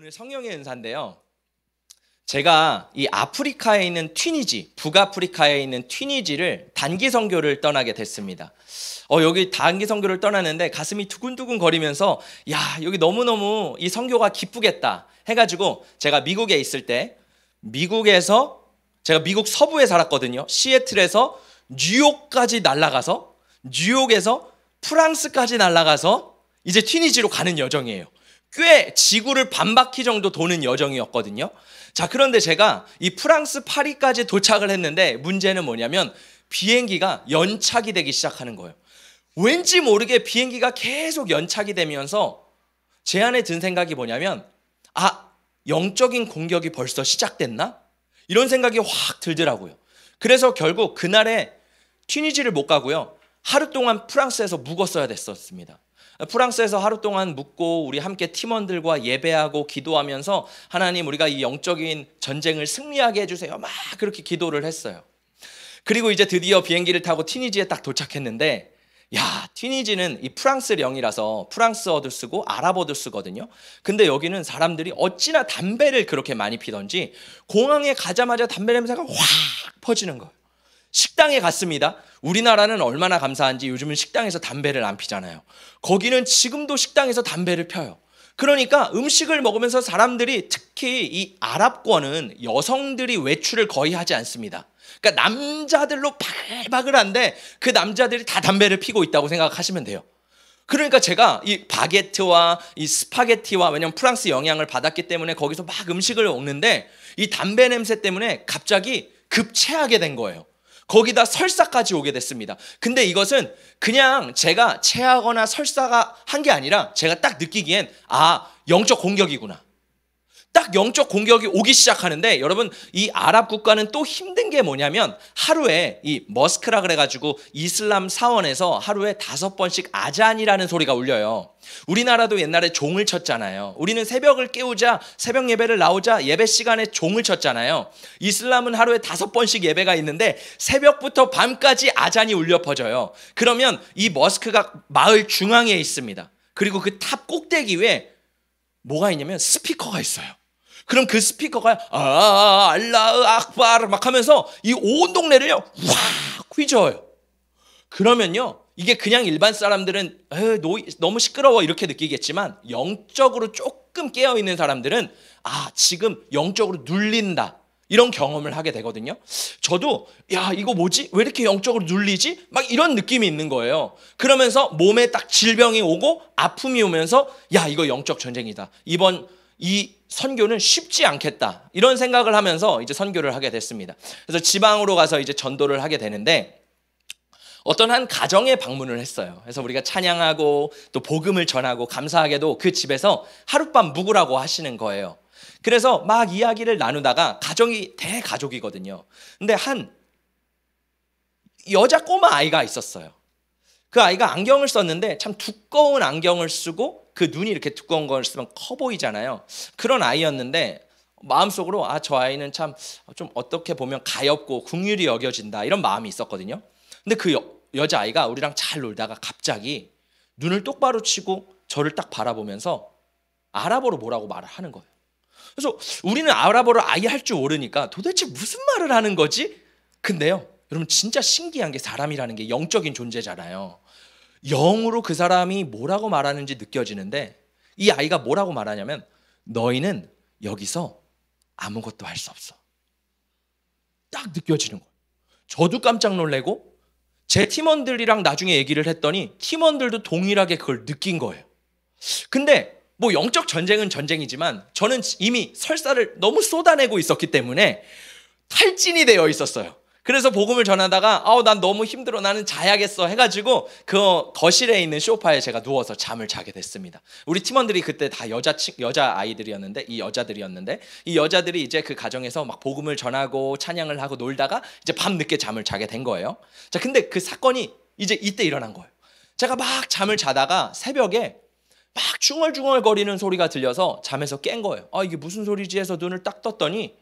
오늘 성령의 은사인데요. 제가 이 아프리카에 있는 튀니지, 북아프리카에 있는 튀니지를 단기 선교를 떠나게 됐습니다. 여기 단기 선교를 떠나는데 가슴이 두근두근 거리면서 여기 너무너무 이 선교가 기쁘겠다 해가지고 제가 미국에 있을 때 제가 미국 서부에 살았거든요. 시애틀에서 뉴욕까지 날아가서 뉴욕에서 프랑스까지 날아가서 이제 튀니지로 가는 여정이에요. 꽤 지구를 반바퀴 정도 도는 여정이었거든요. 자, 그런데 제가 이 프랑스 파리까지 도착을 했는데 문제는 뭐냐면 비행기가 연착이 되기 시작하는 거예요. 왠지 모르게 비행기가 계속 연착이 되면서 제 안에 든 생각이 뭐냐면 영적인 공격이 벌써 시작됐나? 이런 생각이 확 들더라고요. 그래서 결국 그날에 튀니지를 못 가고요. 하루 동안 프랑스에서 묵었어야 됐었습니다. 프랑스에서 하루 동안 묵고 우리 함께 팀원들과 예배하고 기도하면서 하나님 우리가 이 영적인 전쟁을 승리하게 해주세요. 막 그렇게 기도를 했어요. 그리고 이제 드디어 비행기를 타고 튀니지에 딱 도착했는데 튀니지는 이 프랑스령이라서 프랑스어도 쓰고 아랍어도 쓰거든요. 근데 여기는 사람들이 어찌나 담배를 그렇게 많이 피던지 공항에 가자마자 담배 냄새가 확 퍼지는 거예요. 식당에 갔습니다. 우리나라는 얼마나 감사한지 요즘은 식당에서 담배를 안 피잖아요. 거기는 지금도 식당에서 담배를 펴요. 그러니까 음식을 먹으면서 사람들이 특히 이 아랍권은 여성들이 외출을 거의 하지 않습니다. 그러니까 남자들로 바글바글한데 그 남자들이 다 담배를 피고 있다고 생각하시면 돼요. 그러니까 제가 이 바게트와 이 스파게티와 왜냐면 프랑스 영향을 받았기 때문에 거기서 막 음식을 먹는데 이 담배 냄새 때문에 갑자기 급체하게 된 거예요. 거기다 설사까지 오게 됐습니다. 근데 이것은 그냥 제가 체하거나 설사가 한 게 아니라 제가 딱 느끼기엔 영적 공격이구나. 딱 영적 공격이 오기 시작하는데 여러분 이 아랍 국가는 또 힘든 게 뭐냐면 하루에 이 머스크라 그래가지고 이슬람 사원에서 하루에 5번씩 아잔이라는 소리가 울려요. 우리나라도 옛날에 종을 쳤잖아요. 우리는 새벽을 깨우자 새벽 예배를 나오자 예배 시간에 종을 쳤잖아요. 이슬람은 하루에 5번씩 예배가 있는데 새벽부터 밤까지 아잔이 울려 퍼져요. 그러면 이 머스크가 마을 중앙에 있습니다. 그리고 그 탑 꼭대기 위에 뭐가 있냐면 스피커가 있어요. 그럼 그 스피커가 알라흐 악바르 막 하면서 이 온 동네를요 확 휘저어요. 그러면요 이게 그냥 일반 사람들은 너무 시끄러워 이렇게 느끼겠지만 영적으로 조금 깨어있는 사람들은 지금 영적으로 눌린다 이런 경험을 하게 되거든요. 저도 이거 뭐지? 왜 이렇게 영적으로 눌리지? 막 이런 느낌이 있는 거예요. 그러면서 몸에 딱 질병이 오고 아픔이 오면서 이거 영적 전쟁이다. 이번 이 선교는 쉽지 않겠다. 이런 생각을 하면서 이제 선교를 하게 됐습니다. 그래서 지방으로 가서 이제 전도를 하게 되는데 어떤 한 가정에 방문을 했어요. 그래서 우리가 찬양하고 또 복음을 전하고 감사하게도 그 집에서 하룻밤 묵으라고 하시는 거예요. 그래서 막 이야기를 나누다가 가정이 대가족이거든요. 근데 한 여자 꼬마 아이가 있었어요. 그 아이가 안경을 썼는데 참 두꺼운 안경을 쓰고 그 눈이 이렇게 두꺼운 걸 쓰면 커 보이잖아요. 그런 아이였는데 마음속으로 저 아이는 참 좀 어떻게 보면 가엾고 긍휼히 여겨진다 이런 마음이 있었거든요. 근데 그 여자아이가 우리랑 잘 놀다가 갑자기 눈을 똑바로 치고 저를 딱 바라보면서 아랍어로 뭐라고 말을 하는 거예요. 그래서 우리는 아랍어를 아예 할 줄 모르니까 도대체 무슨 말을 하는 거지? 근데요 여러분 진짜 신기한 게 사람이라는 게 영적인 존재잖아요. 영으로 그 사람이 뭐라고 말하는지 느껴지는데 이 아이가 뭐라고 말하냐면 너희는 여기서 아무것도 할 수 없어. 딱 느껴지는 거예요. 저도 깜짝 놀래고 제 팀원들이랑 나중에 얘기를 했더니 팀원들도 동일하게 그걸 느낀 거예요. 근데 뭐 영적 전쟁은 전쟁이지만 저는 이미 설사를 너무 쏟아내고 있었기 때문에 탈진이 되어 있었어요. 그래서 복음을 전하다가 난 너무 힘들어 나는 자야겠어 해가지고 그 거실에 있는 소파에 제가 누워서 잠을 자게 됐습니다. 우리 팀원들이 그때 다 여자 아이들이었는데 이 여자들이 이제 그 가정에서 막 복음을 전하고 찬양을 하고 놀다가 이제 밤 늦게 잠을 자게 된 거예요. 자, 근데 그 사건이 이제 이때 일어난 거예요. 제가 막 잠을 자다가 새벽에 막 중얼중얼거리는 소리가 들려서 잠에서 깬 거예요. 이게 무슨 소리지 해서 눈을 딱 떴더니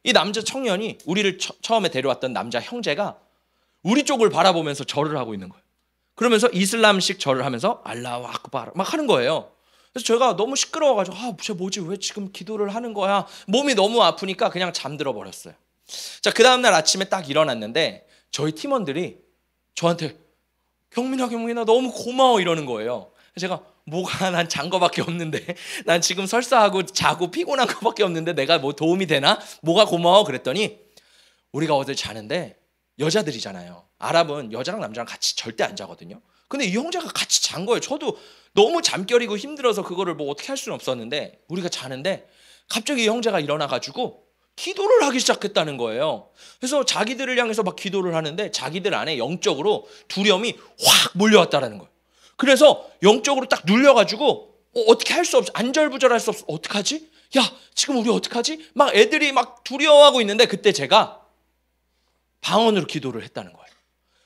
이 남자 청년이 우리를 처음에 데려왔던 남자 형제가 우리 쪽을 바라보면서 절을 하고 있는 거예요. 그러면서 이슬람식 절을 하면서 알라후 악바르 막 하는 거예요. 그래서 제가 너무 시끄러워가지고 쟤 뭐지? 왜 지금 기도를 하는 거야? 몸이 너무 아프니까 그냥 잠들어 버렸어요. 자, 그 다음날 아침에 딱 일어났는데 저희 팀원들이 저한테 경민아 너무 고마워 이러는 거예요. 제가 뭐가 난 잔 거밖에 없는데 난 지금 설사하고 자고 피곤한 거밖에 없는데 내가 뭐 도움이 되나? 뭐가 고마워? 그랬더니 우리가 어제 자는데 여자들이잖아요. 아랍은 여자랑 남자랑 같이 절대 안 자거든요. 근데 이 형제가 같이 잔 거예요. 저도 너무 잠결이고 힘들어서 그거를 뭐 어떻게 할 수는 없었는데 우리가 자는데 갑자기 이 형제가 일어나가지고 기도를 하기 시작했다는 거예요. 그래서 자기들을 향해서 막 기도를 하는데 자기들 안에 영적으로 두려움이 확 몰려왔다는 거예요. 그래서 영적으로 딱 눌려가지고 어떻게 할 수 없어. 안절부절할 수 없어. 어떡하지? 야, 지금 우리 어떡하지? 막 애들이 막 두려워하고 있는데 그때 제가 방언으로 기도를 했다는 거예요.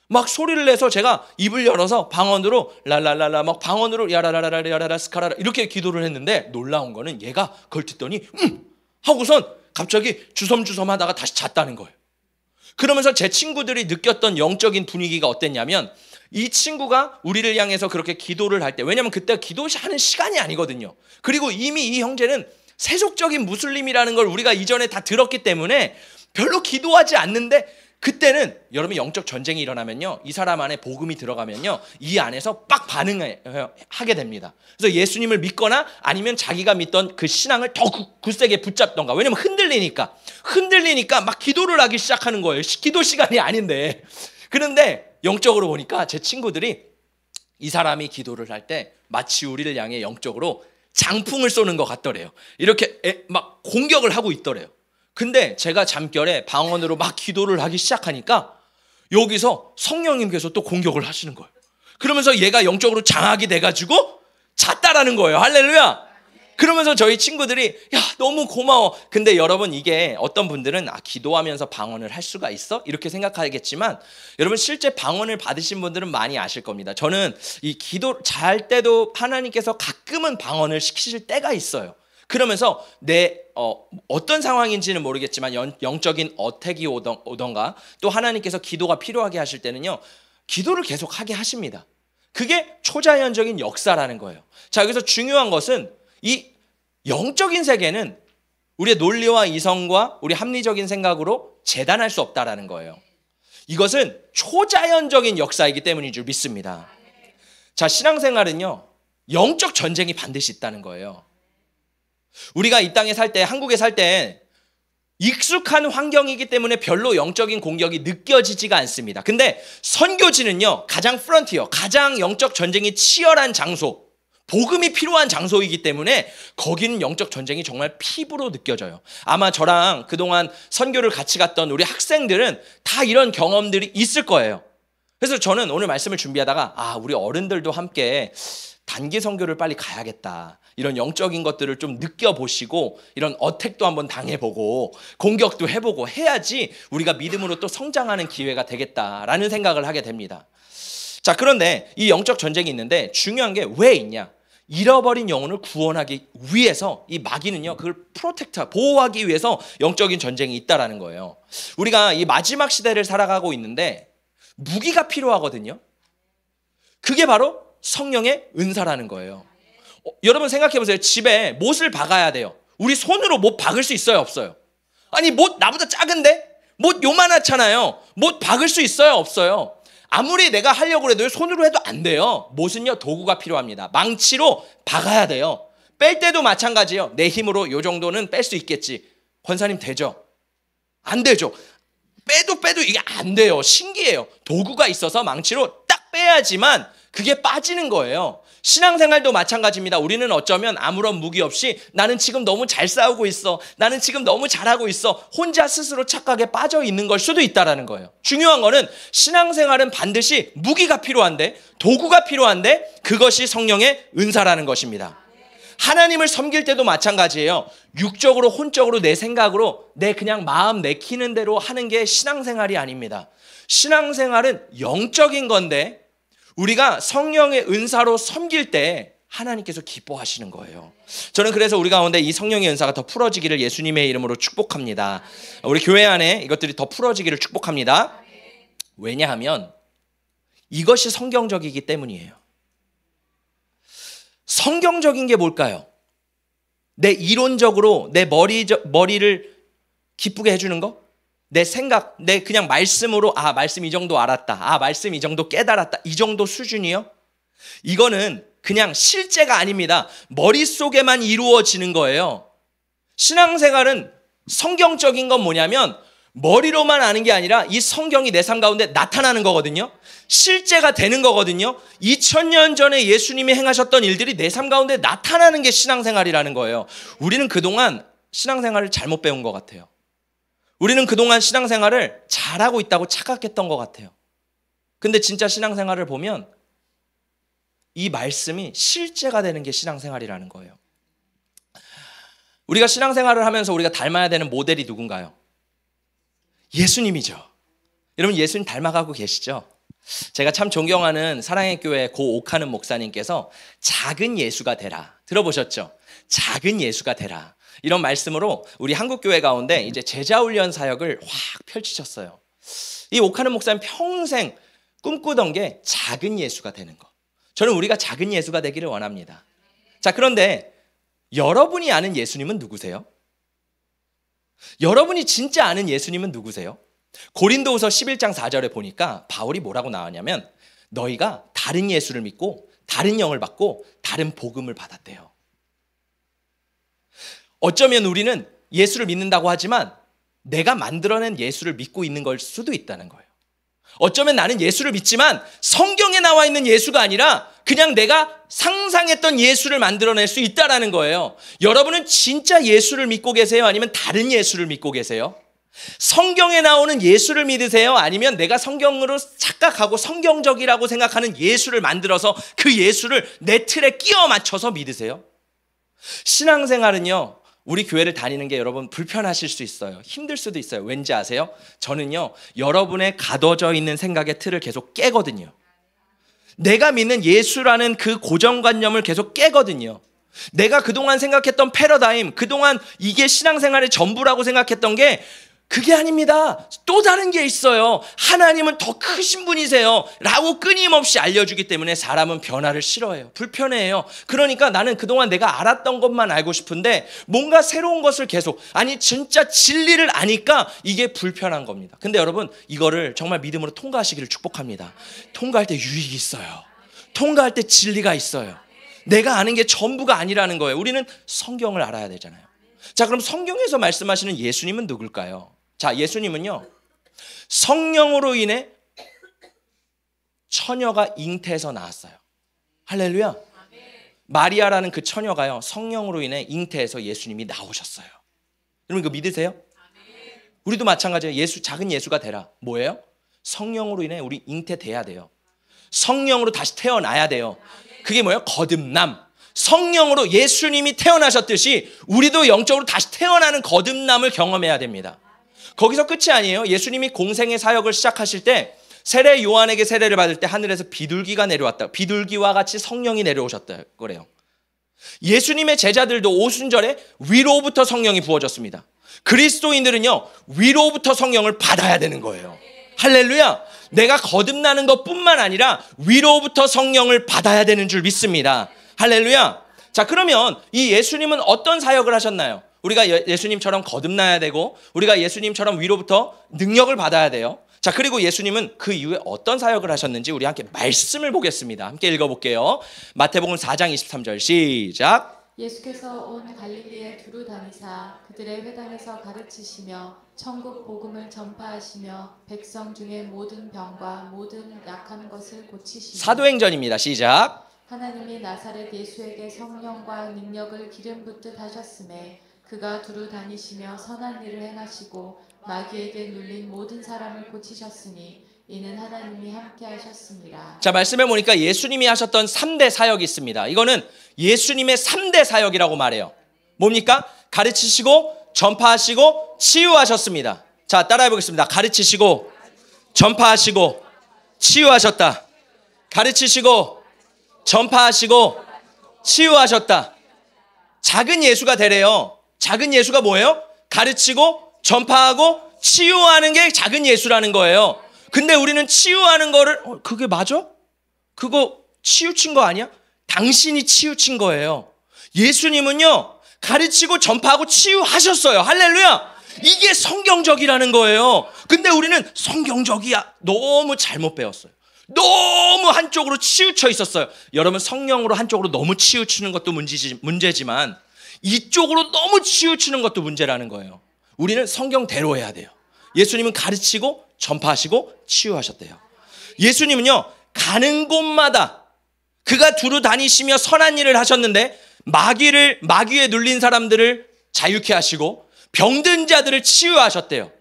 막 소리를 내서 제가 입을 열어서 방언으로 랄랄랄라 막 방언으로 야라라라라 야라라 스카라라 이렇게 기도를 했는데 놀라운 거는 얘가 그걸 듣더니 하고선 갑자기 주섬주섬 하다가 다시 잤다는 거예요. 그러면서 제 친구들이 느꼈던 영적인 분위기가 어땠냐면 이 친구가 우리를 향해서 그렇게 기도를 할 때, 왜냐면 그때 기도하는 시간이 아니거든요. 그리고 이미 이 형제는 세속적인 무슬림이라는 걸 우리가 이전에 다 들었기 때문에 별로 기도하지 않는데 그때는 여러분 영적 전쟁이 일어나면요, 이 사람 안에 복음이 들어가면요, 이 안에서 빡 반응하게 됩니다. 그래서 예수님을 믿거나 아니면 자기가 믿던 그 신앙을 더 굳세게 붙잡던가. 왜냐면 흔들리니까 막 기도를 하기 시작하는 거예요. 기도 시간이 아닌데. 그런데 영적으로 보니까 제 친구들이 이 사람이 기도를 할 때 마치 우리를 향해 영적으로 장풍을 쏘는 것 같더래요. 이렇게 막 공격을 하고 있더래요. 근데 제가 잠결에 방언으로 막 기도를 하기 시작하니까 여기서 성령님께서 또 공격을 하시는 거예요. 그러면서 얘가 영적으로 장악이 돼가지고 잤다라는 거예요. 할렐루야. 그러면서 저희 친구들이 야 너무 고마워. 근데 여러분 이게 어떤 분들은 기도하면서 방언을 할 수가 있어? 이렇게 생각하겠지만 여러분 실제 방언을 받으신 분들은 많이 아실 겁니다. 저는 이 기도 잘 때도 하나님께서 가끔은 방언을 시키실 때가 있어요. 그러면서 어떤 상황인지는 모르겠지만 영적인 어택이 오던가 또 하나님께서 기도가 필요하게 하실 때는요, 기도를 계속 하게 하십니다. 그게 초자연적인 역사라는 거예요. 자, 여기서 중요한 것은 이 영적인 세계는 우리의 논리와 이성과 우리 합리적인 생각으로 재단할 수 없다라는 거예요. 이것은 초자연적인 역사이기 때문인 줄 믿습니다. 자, 신앙생활은요, 영적 전쟁이 반드시 있다는 거예요. 우리가 이 땅에 살 때, 한국에 살 때 익숙한 환경이기 때문에 별로 영적인 공격이 느껴지지가 않습니다. 근데 선교지는요, 가장 프런티어, 가장 영적 전쟁이 치열한 장소, 복음이 필요한 장소이기 때문에 거기는 영적 전쟁이 정말 피부로 느껴져요. 아마 저랑 그동안 선교를 같이 갔던 우리 학생들은 다 이런 경험들이 있을 거예요. 그래서 저는 오늘 말씀을 준비하다가 우리 어른들도 함께 단기 선교를 빨리 가야겠다. 이런 영적인 것들을 좀 느껴보시고 이런 어택도 한번 당해보고 공격도 해보고 해야지 우리가 믿음으로 또 성장하는 기회가 되겠다라는 생각을 하게 됩니다. 자, 그런데 이 영적 전쟁이 있는데 중요한 게 왜 있냐? 잃어버린 영혼을 구원하기 위해서 이 마귀는요, 그걸 보호하기 위해서 영적인 전쟁이 있다라는 거예요. 우리가 이 마지막 시대를 살아가고 있는데 무기가 필요하거든요. 그게 바로 성령의 은사라는 거예요. 여러분 생각해 보세요. 집에 못을 박아야 돼요. 우리 손으로 못 박을 수 있어요, 없어요? 아니, 못 나보다 작은데? 못 요만하잖아요. 못 박을 수 있어요, 없어요? 아무리 내가 하려고 해도 손으로 해도 안 돼요. 못은요, 도구가 필요합니다. 망치로 박아야 돼요. 뺄 때도 마찬가지예요. 내 힘으로 요 정도는 뺄 수 있겠지. 권사님 되죠? 안 되죠. 빼도 이게 안 돼요. 신기해요. 도구가 있어서 망치로 딱 빼야지만 그게 빠지는 거예요. 신앙생활도 마찬가지입니다. 우리는 어쩌면 아무런 무기 없이 나는 지금 너무 잘 싸우고 있어. 나는 지금 너무 잘하고 있어. 혼자 스스로 착각에 빠져 있는 걸 수도 있다라는 거예요. 중요한 거는 신앙생활은 반드시 무기가 필요한데, 도구가 필요한데 그것이 성령의 은사라는 것입니다. 하나님을 섬길 때도 마찬가지예요. 육적으로 혼적으로 내 생각으로 내 그냥 마음 내키는 대로 하는 게 신앙생활이 아닙니다. 신앙생활은 영적인 건데 우리가 성령의 은사로 섬길 때 하나님께서 기뻐하시는 거예요. 저는 그래서 우리 가운데 이 성령의 은사가 더 풀어지기를 예수님의 이름으로 축복합니다. 우리 교회 안에 이것들이 더 풀어지기를 축복합니다. 왜냐하면 이것이 성경적이기 때문이에요. 성경적인 게 뭘까요? 내 이론적으로 내 머리를 기쁘게 해주는 거? 내 생각, 내 그냥 말씀으로 말씀 이 정도 알았다. 말씀 이 정도 깨달았다. 이 정도 수준이요? 이거는 그냥 실제가 아닙니다. 머릿속에만 이루어지는 거예요. 신앙생활은 성경적인 건 뭐냐면 머리로만 아는 게 아니라 이 성경이 내 삶 가운데 나타나는 거거든요. 실제가 되는 거거든요. 2000년 전에 예수님이 행하셨던 일들이 내 삶 가운데 나타나는 게 신앙생활이라는 거예요. 우리는 그동안 신앙생활을 잘못 배운 것 같아요. 우리는 그동안 신앙생활을 잘하고 있다고 착각했던 것 같아요. 근데 진짜 신앙생활을 보면 이 말씀이 실제가 되는 게 신앙생활이라는 거예요. 우리가 신앙생활을 하면서 우리가 닮아야 되는 모델이 누군가요? 예수님이죠. 여러분 예수님 닮아가고 계시죠? 제가 참 존경하는 사랑의 교회 고 옥하는 목사님께서 작은 예수가 되라 들어보셨죠? 작은 예수가 되라 이런 말씀으로 우리 한국교회 가운데 이제 제자훈련 사역을 확 펼치셨어요. 이 옥하는 목사님 평생 꿈꾸던 게 작은 예수가 되는 거. 저는 우리가 작은 예수가 되기를 원합니다. 자, 그런데 여러분이 아는 예수님은 누구세요? 여러분이 진짜 아는 예수님은 누구세요? 고린도후서 11장 4절에 보니까 바울이 뭐라고 나왔냐면 너희가 다른 예수를 믿고 다른 영을 받고 다른 복음을 받았대요. 어쩌면 우리는 예수를 믿는다고 하지만 내가 만들어낸 예수를 믿고 있는 걸 수도 있다는 거예요. 어쩌면 나는 예수를 믿지만 성경에 나와 있는 예수가 아니라 그냥 내가 상상했던 예수를 만들어낼 수 있다는 거예요. 여러분은 진짜 예수를 믿고 계세요? 아니면 다른 예수를 믿고 계세요? 성경에 나오는 예수를 믿으세요? 아니면 내가 성경으로 착각하고 성경적이라고 생각하는 예수를 만들어서 그 예수를 내 틀에 끼워 맞춰서 믿으세요? 신앙생활은요, 우리 교회를 다니는 게 여러분 불편하실 수 있어요. 힘들 수도 있어요. 왠지 아세요? 저는요, 여러분의 가둬져 있는 생각의 틀을 계속 깨거든요. 내가 믿는 예수라는 그 고정관념을 계속 깨거든요. 내가 그동안 생각했던 패러다임, 그동안 이게 신앙생활의 전부라고 생각했던 게 그게 아닙니다. 또 다른 게 있어요. 하나님은 더 크신 분이세요 라고 끊임없이 알려주기 때문에 사람은 변화를 싫어해요. 불편해해요. 그러니까 나는 그동안 내가 알았던 것만 알고 싶은데 뭔가 새로운 것을 계속, 아니 진짜 진리를 아니까 이게 불편한 겁니다. 근데 여러분 이거를 정말 믿음으로 통과하시기를 축복합니다. 통과할 때 유익이 있어요. 통과할 때 진리가 있어요. 내가 아는 게 전부가 아니라는 거예요. 우리는 성경을 알아야 되잖아요. 자, 그럼 성경에서 말씀하시는 예수님은 누굴까요? 자, 예수님은요, 성령으로 인해 처녀가 잉태해서 나왔어요. 할렐루야. 마리아라는 그 처녀가요, 성령으로 인해 잉태해서 예수님이 나오셨어요. 여러분 이거 믿으세요? 우리도 마찬가지예요. 작은 예수가 되라. 뭐예요? 성령으로 인해 우리 잉태돼야 돼요. 성령으로 다시 태어나야 돼요. 그게 뭐예요? 거듭남. 성령으로 예수님이 태어나셨듯이 우리도 영적으로 다시 태어나는 거듭남을 경험해야 됩니다. 거기서 끝이 아니에요. 예수님이 공생의 사역을 시작하실 때 세례 요한에게 세례를 받을 때 하늘에서 비둘기가 내려왔다. 비둘기와 같이 성령이 내려오셨다 그래요. 예수님의 제자들도 오순절에 위로부터 성령이 부어졌습니다. 그리스도인들은요, 위로부터 성령을 받아야 되는 거예요. 할렐루야. 내가 거듭나는 것뿐만 아니라 위로부터 성령을 받아야 되는 줄 믿습니다. 할렐루야. 자, 그러면 이 예수님은 어떤 사역을 하셨나요? 우리가 예수님처럼 거듭나야 되고 우리가 예수님처럼 위로부터 능력을 받아야 돼요. 자, 그리고 예수님은 그 이후에 어떤 사역을 하셨는지 우리 함께 말씀을 보겠습니다. 함께 읽어볼게요. 마태복음 4장 23절 시작. 예수께서 온 갈릴리에 두루 다니사 그들의 회당에서 가르치시며 천국 복음을 전파하시며 백성 중에 모든 병과 모든 약한 것을 고치시며. 사도행전입니다. 시작. 하나님이 나사렛 예수에게 성령과 능력을 기름 붓듯 하셨음에 그가 두루 다니시며 선한 일을 행하시고 마귀에게 눌린 모든 사람을 고치셨으니 이는 하나님이 함께 하셨습니다. 자, 말씀해 보니까 예수님이 하셨던 3대 사역이 있습니다. 이거는 예수님의 3대 사역이라고 말해요. 뭡니까? 가르치시고 전파하시고 치유하셨습니다. 자, 따라해 보겠습니다. 가르치시고 전파하시고 치유하셨다. 가르치시고 전파하시고 치유하셨다. 작은 예수가 되래요. 작은 예수가 뭐예요? 가르치고 전파하고 치유하는 게 작은 예수라는 거예요. 근데 우리는 치유하는 거를 그게 맞아? 그거 치우친 거 아니야? 당신이 치우친 거예요. 예수님은요, 가르치고 전파하고 치유하셨어요. 할렐루야! 이게 성경적이라는 거예요. 근데 우리는 성경적이야 너무 잘못 배웠어요. 너무 한쪽으로 치우쳐 있었어요. 여러분, 성령으로 한쪽으로 너무 치우치는 것도 문제지만 이쪽으로 너무 치우치는 것도 문제라는 거예요. 우리는 성경대로 해야 돼요. 예수님은 가르치고 전파하시고 치유하셨대요. 예수님은요, 가는 곳마다 그가 두루 다니시며 선한 일을 하셨는데 마귀에 눌린 사람들을 자유케 하시고 병든 자들을 치유하셨대요.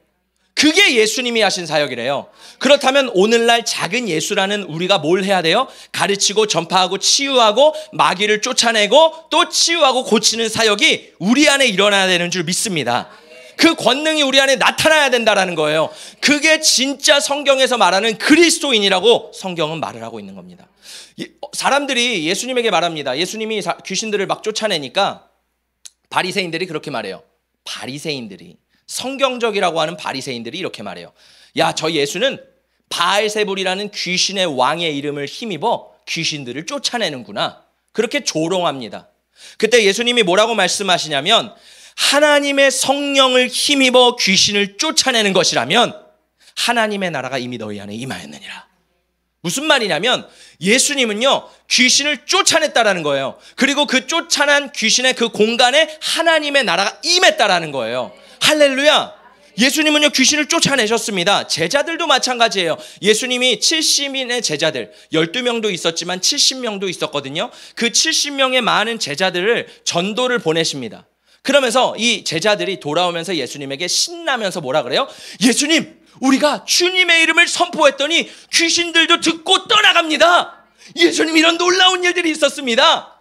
그게 예수님이 하신 사역이래요. 그렇다면 오늘날 작은 예수라는 우리가 뭘 해야 돼요? 가르치고 전파하고 치유하고 마귀를 쫓아내고 또 치유하고 고치는 사역이 우리 안에 일어나야 되는 줄 믿습니다. 그 권능이 우리 안에 나타나야 된다는 거예요. 그게 진짜 성경에서 말하는 그리스도인이라고 성경은 말을 하고 있는 겁니다. 사람들이 예수님에게 말합니다. 예수님이 귀신들을 막 쫓아내니까 바리새인들이 그렇게 말해요. 바리새인들이, 성경적이라고 하는 바리새인들이 이렇게 말해요. 야, 저 예수는 바알세불이라는 귀신의 왕의 이름을 힘입어 귀신들을 쫓아내는구나. 그렇게 조롱합니다. 그때 예수님이 뭐라고 말씀하시냐면, 하나님의 성령을 힘입어 귀신을 쫓아내는 것이라면 하나님의 나라가 이미 너희 안에 임하였느니라. 무슨 말이냐면 예수님은요, 귀신을 쫓아냈다라는 거예요. 그리고 그 쫓아난 귀신의 그 공간에 하나님의 나라가 임했다라는 거예요. 할렐루야. 예수님은요, 귀신을 쫓아내셨습니다. 제자들도 마찬가지예요. 예수님이 70인의 제자들, 12명도 있었지만 70명도 있었거든요. 그 70명의 많은 제자들을 전도를 보내십니다. 그러면서 이 제자들이 돌아오면서 예수님에게 신나면서 뭐라 그래요? 예수님, 우리가 주님의 이름을 선포했더니 귀신들도 듣고 떠나갑니다. 예수님, 이런 놀라운 일들이 있었습니다.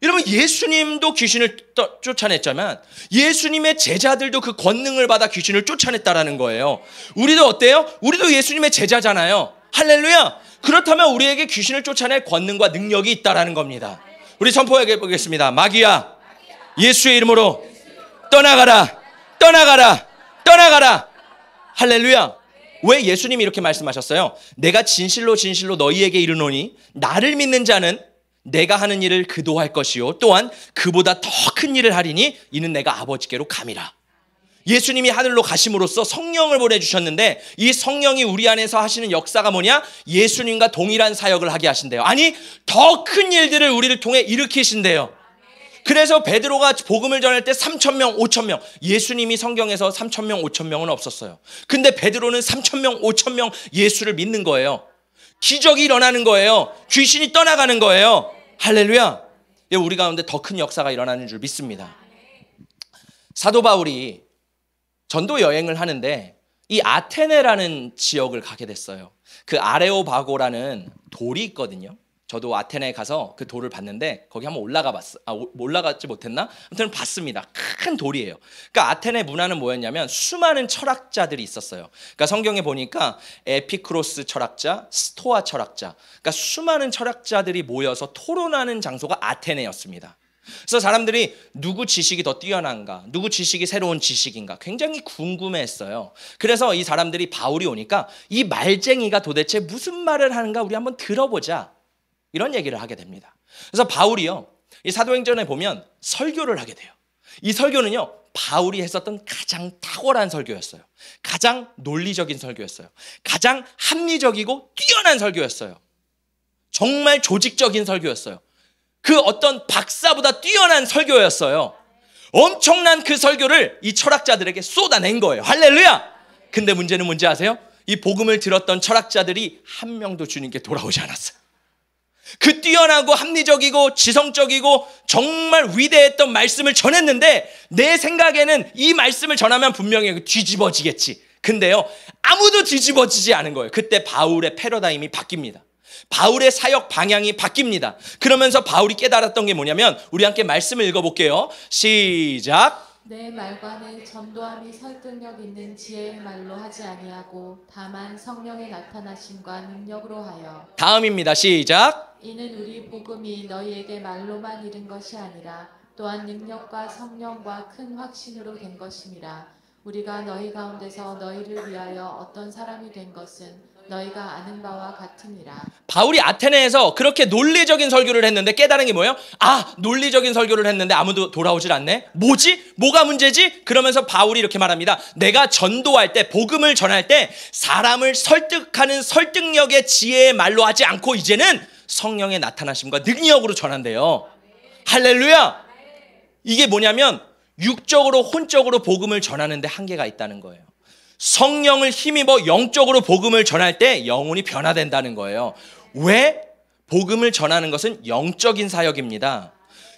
여러분, 예수님도 귀신을 쫓아냈지만 예수님의 제자들도 그 권능을 받아 귀신을 쫓아냈다라는 거예요. 우리도 어때요? 우리도 예수님의 제자잖아요. 할렐루야. 그렇다면 우리에게 귀신을 쫓아낼 권능과 능력이 있다라는 겁니다. 우리 선포해 보겠습니다. 마귀야, 예수의 이름으로 떠나가라, 떠나가라, 떠나가라. 할렐루야. 왜 예수님이 이렇게 말씀하셨어요? 내가 진실로 진실로 너희에게 이르노니 나를 믿는 자는 내가 하는 일을 그도 할 것이요 또한 그보다 더 큰 일을 하리니 이는 내가 아버지께로 감이라. 예수님이 하늘로 가심으로써 성령을 보내주셨는데 이 성령이 우리 안에서 하시는 역사가 뭐냐? 예수님과 동일한 사역을 하게 하신대요. 아니, 더 큰 일들을 우리를 통해 일으키신대요. 그래서 베드로가 복음을 전할 때 3,000명, 5,000명. 예수님이 성경에서 3,000명, 5,000명은 없었어요. 근데 베드로는 3,000명, 5,000명 예수를 믿는 거예요. 기적이 일어나는 거예요. 귀신이 떠나가는 거예요. 할렐루야. 우리 가운데 더 큰 역사가 일어나는 줄 믿습니다. 사도 바울이 전도 여행을 하는데 이 아테네라는 지역을 가게 됐어요. 그 아레오바고라는 돌이 있거든요. 저도 아테네에 가서 그 돌을 봤는데 거기 한번 올라가지 못했나? 아무튼 봤습니다. 큰 돌이에요. 그러니까 아테네 문화는 뭐였냐면 수많은 철학자들이 있었어요. 그러니까 성경에 보니까 에피크로스 철학자, 스토아 철학자, 그러니까 수많은 철학자들이 모여서 토론하는 장소가 아테네였습니다. 그래서 사람들이 누구 지식이 더 뛰어난가, 누구 지식이 새로운 지식인가 굉장히 궁금해했어요. 그래서 이 사람들이 바울이 오니까 이 말쟁이가 도대체 무슨 말을 하는가 우리 한번 들어보자. 이런 얘기를 하게 됩니다. 그래서 바울이요, 이 사도행전에 보면 설교를 하게 돼요. 이 설교는요, 바울이 했었던 가장 탁월한 설교였어요. 가장 논리적인 설교였어요. 가장 합리적이고 뛰어난 설교였어요. 정말 조직적인 설교였어요. 그 어떤 박사보다 뛰어난 설교였어요. 엄청난 그 설교를 이 철학자들에게 쏟아낸 거예요. 할렐루야! 근데 문제는 뭔지 아세요? 이 복음을 들었던 철학자들이 한 명도 주님께 돌아오지 않았어요. 그 뛰어나고 합리적이고 지성적이고 정말 위대했던 말씀을 전했는데 내 생각에는 이 말씀을 전하면 분명히 뒤집어지겠지. 근데요, 아무도 뒤집어지지 않은 거예요. 그때 바울의 패러다임이 바뀝니다. 바울의 사역 방향이 바뀝니다. 그러면서 바울이 깨달았던 게 뭐냐면 우리 함께 말씀을 읽어볼게요. 시작. 내 말과는 전도함이 설득력 있는 지혜의 말로 하지 아니하고 다만 성령의 나타나심과 능력으로 하여. 다음입니다. 시작. 이는 우리 복음이 너희에게 말로만 이른 것이 아니라 또한 능력과 성령과 큰 확신으로 된 것임이라. 우리가 너희 가운데서 너희를 위하여 어떤 사람이 된 것은 너희가 아는 바와 같으니라. 바울이 아테네에서 그렇게 논리적인 설교를 했는데 깨달은 게 뭐예요? 아, 논리적인 설교를 했는데 아무도 돌아오질 않네? 뭐지? 뭐가 문제지? 그러면서 바울이 이렇게 말합니다. 내가 전도할 때, 복음을 전할 때 사람을 설득하는 설득력의 지혜의 말로 하지 않고 이제는 성령의 나타나심과 능력으로 전한대요. 할렐루야! 이게 뭐냐면 육적으로 혼적으로 복음을 전하는데 한계가 있다는 거예요. 성령을 힘입어 영적으로 복음을 전할 때 영혼이 변화된다는 거예요. 왜? 복음을 전하는 것은 영적인 사역입니다.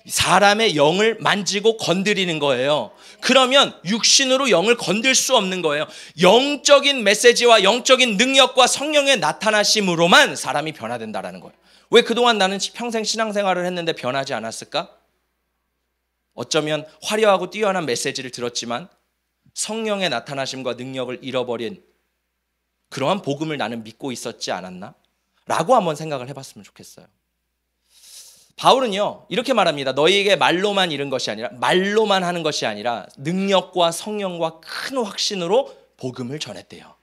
사람의 영을 만지고 건드리는 거예요. 그러면 육신으로 영을 건들 수 없는 거예요. 영적인 메시지와 영적인 능력과 성령의 나타나심으로만 사람이 변화된다는 거예요. 왜 그동안 나는 평생 신앙생활을 했는데 변하지 않았을까? 어쩌면 화려하고 뛰어난 메시지를 들었지만 성령의 나타나심과 능력을 잃어버린 그러한 복음을 나는 믿고 있었지 않았나? 라고 한번 생각을 해봤으면 좋겠어요. 바울은요 이렇게 말합니다. 너희에게 말로만 이른 것이 아니라, 말로만 하는 것이 아니라 능력과 성령과 큰 확신으로 복음을 전했대요.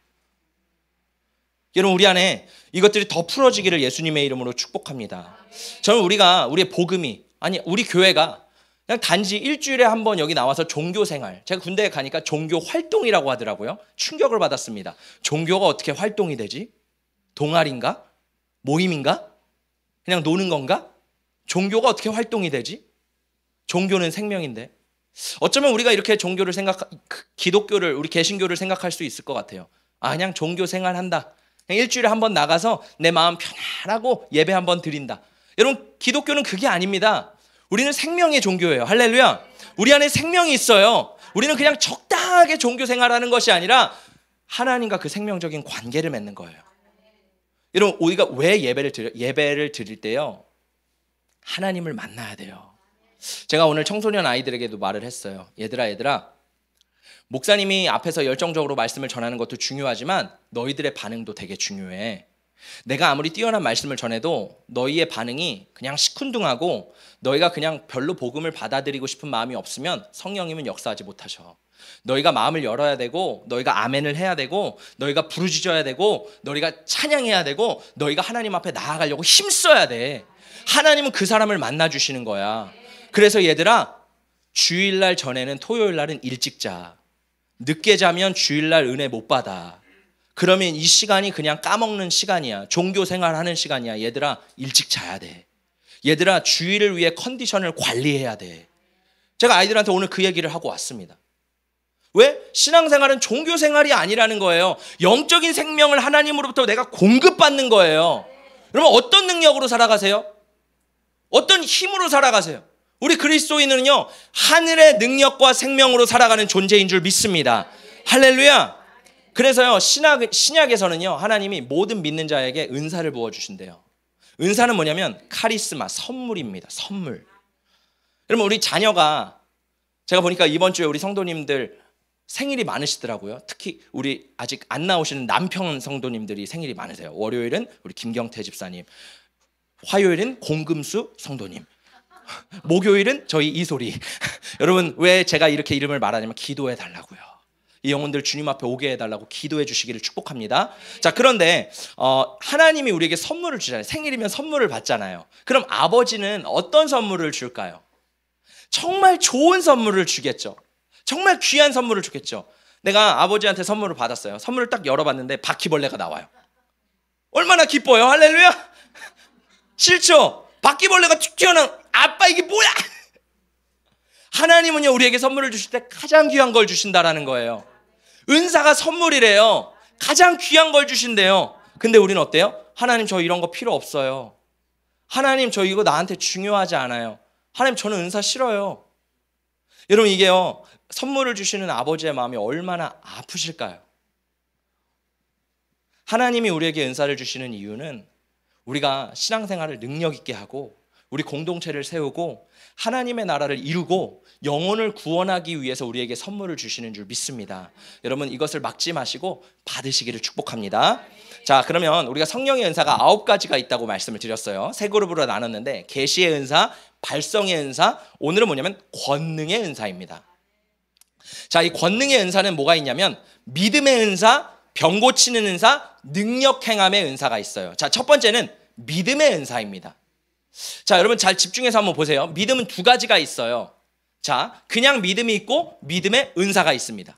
여러분, 우리 안에 이것들이 더 풀어지기를 예수님의 이름으로 축복합니다. 저는 우리의 복음이, 아니 우리 교회가 그냥 단지 일주일에 한 번 여기 나와서 종교생활, 제가 군대에 가니까 종교 활동이라고 하더라고요. 충격을 받았습니다. 종교가 어떻게 활동이 되지? 동아리인가? 모임인가? 그냥 노는 건가? 종교가 어떻게 활동이 되지? 종교는 생명인데. 어쩌면 우리가 이렇게 종교를 기독교를, 우리 개신교를 생각할 수 있을 것 같아요. 아, 그냥 종교 생활한다. 그냥 일주일에 한 번 나가서 내 마음 편안하고 예배 한 번 드린다. 여러분, 기독교는 그게 아닙니다. 우리는 생명의 종교예요. 할렐루야. 우리 안에 생명이 있어요. 우리는 그냥 적당하게 종교 생활하는 것이 아니라 하나님과 그 생명적인 관계를 맺는 거예요. 여러분, 우리가 왜 예배를 드릴 때요, 하나님을 만나야 돼요. 제가 오늘 청소년 아이들에게도 말을 했어요. 얘들아, 목사님이 앞에서 열정적으로 말씀을 전하는 것도 중요하지만 너희들의 반응도 되게 중요해. 내가 아무리 뛰어난 말씀을 전해도 너희의 반응이 그냥 시큰둥하고 너희가 그냥 별로 복음을 받아들이고 싶은 마음이 없으면 성령님은 역사하지 못하셔. 너희가 마음을 열어야 되고, 너희가 아멘을 해야 되고, 너희가 부르짖어야 되고, 너희가 찬양해야 되고, 너희가 하나님 앞에 나아가려고 힘써야 돼. 하나님은 그 사람을 만나주시는 거야. 그래서 얘들아, 주일날 전에는 토요일날은 일찍 자. 늦게 자면 주일날 은혜 못 받아. 그러면 이 시간이 그냥 까먹는 시간이야. 종교 생활하는 시간이야. 얘들아, 일찍 자야 돼. 얘들아, 주일을 위해 컨디션을 관리해야 돼. 제가 아이들한테 오늘 그 얘기를 하고 왔습니다. 왜? 신앙생활은 종교 생활이 아니라는 거예요. 영적인 생명을 하나님으로부터 내가 공급받는 거예요. 여러분, 어떤 능력으로 살아가세요? 어떤 힘으로 살아가세요? 우리 그리스도인은요, 하늘의 능력과 생명으로 살아가는 존재인 줄 믿습니다. 할렐루야. 그래서요, 신약에서는요, 하나님이 모든 믿는 자에게 은사를 부어주신대요. 은사는 뭐냐면 카리스마, 선물입니다. 선물. 여러분, 우리 자녀가, 제가 보니까 이번 주에 우리 성도님들 생일이 많으시더라고요. 특히 우리 아직 안 나오시는 남편 성도님들이 생일이 많으세요. 월요일은 우리 김경태 집사님, 화요일은 공금수 성도님, 목요일은 저희 이소리. 여러분, 왜 제가 이렇게 이름을 말하냐면 기도해 달라고요. 이 영혼들 주님 앞에 오게 해달라고 기도해 주시기를 축복합니다. 자, 그런데 하나님이 우리에게 선물을 주잖아요. 생일이면 선물을 받잖아요. 그럼 아버지는 어떤 선물을 줄까요? 정말 좋은 선물을 주겠죠. 정말 귀한 선물을 주겠죠. 내가 아버지한테 선물을 받았어요. 선물을 딱 열어봤는데 바퀴벌레가 나와요. 얼마나 기뻐요. 할렐루야. 싫죠? 바퀴벌레가 툭 튀어나온, 아빠 이게 뭐야? 하나님은요, 우리에게 선물을 주실 때 가장 귀한 걸 주신다라는 거예요. 은사가 선물이래요. 가장 귀한 걸 주신대요. 근데 우리는 어때요? 하나님, 저 이런 거 필요 없어요. 하나님, 저 이거 나한테 중요하지 않아요. 하나님, 저는 은사 싫어요. 여러분, 이게요, 선물을 주시는 아버지의 마음이 얼마나 아프실까요? 하나님이 우리에게 은사를 주시는 이유는 우리가 신앙생활을 능력 있게 하고 우리 공동체를 세우고 하나님의 나라를 이루고 영혼을 구원하기 위해서 우리에게 선물을 주시는 줄 믿습니다. 여러분, 이것을 막지 마시고 받으시기를 축복합니다. 자, 그러면 우리가 성령의 은사가 9가지가 있다고 말씀을 드렸어요. 세 그룹으로 나눴는데 계시의 은사, 발성의 은사, 오늘은 뭐냐면 권능의 은사입니다. 자, 이 권능의 은사는 뭐가 있냐면 믿음의 은사, 병 고치는 은사, 능력 행함의 은사가 있어요. 자, 첫 번째는 믿음의 은사입니다. 자, 여러분 잘 집중해서 한번 보세요. 믿음은 두 가지가 있어요. 자, 그냥 믿음이 있고 믿음의 은사가 있습니다.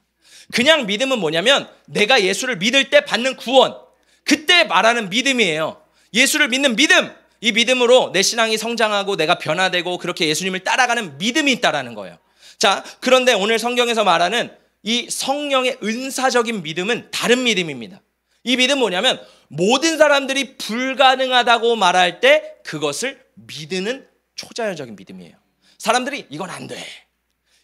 그냥 믿음은 뭐냐면 내가 예수를 믿을 때 받는 구원, 그때 말하는 믿음이에요. 예수를 믿는 믿음, 이 믿음으로 내 신앙이 성장하고 내가 변화되고 그렇게 예수님을 따라가는 믿음이 있다라는 거예요. 자, 그런데 오늘 성경에서 말하는 이 성령의 은사적인 믿음은 다른 믿음입니다. 이 믿음은 뭐냐면 모든 사람들이 불가능하다고 말할 때 그것을 믿는 초자연적인 믿음이에요. 사람들이 이건 안 돼,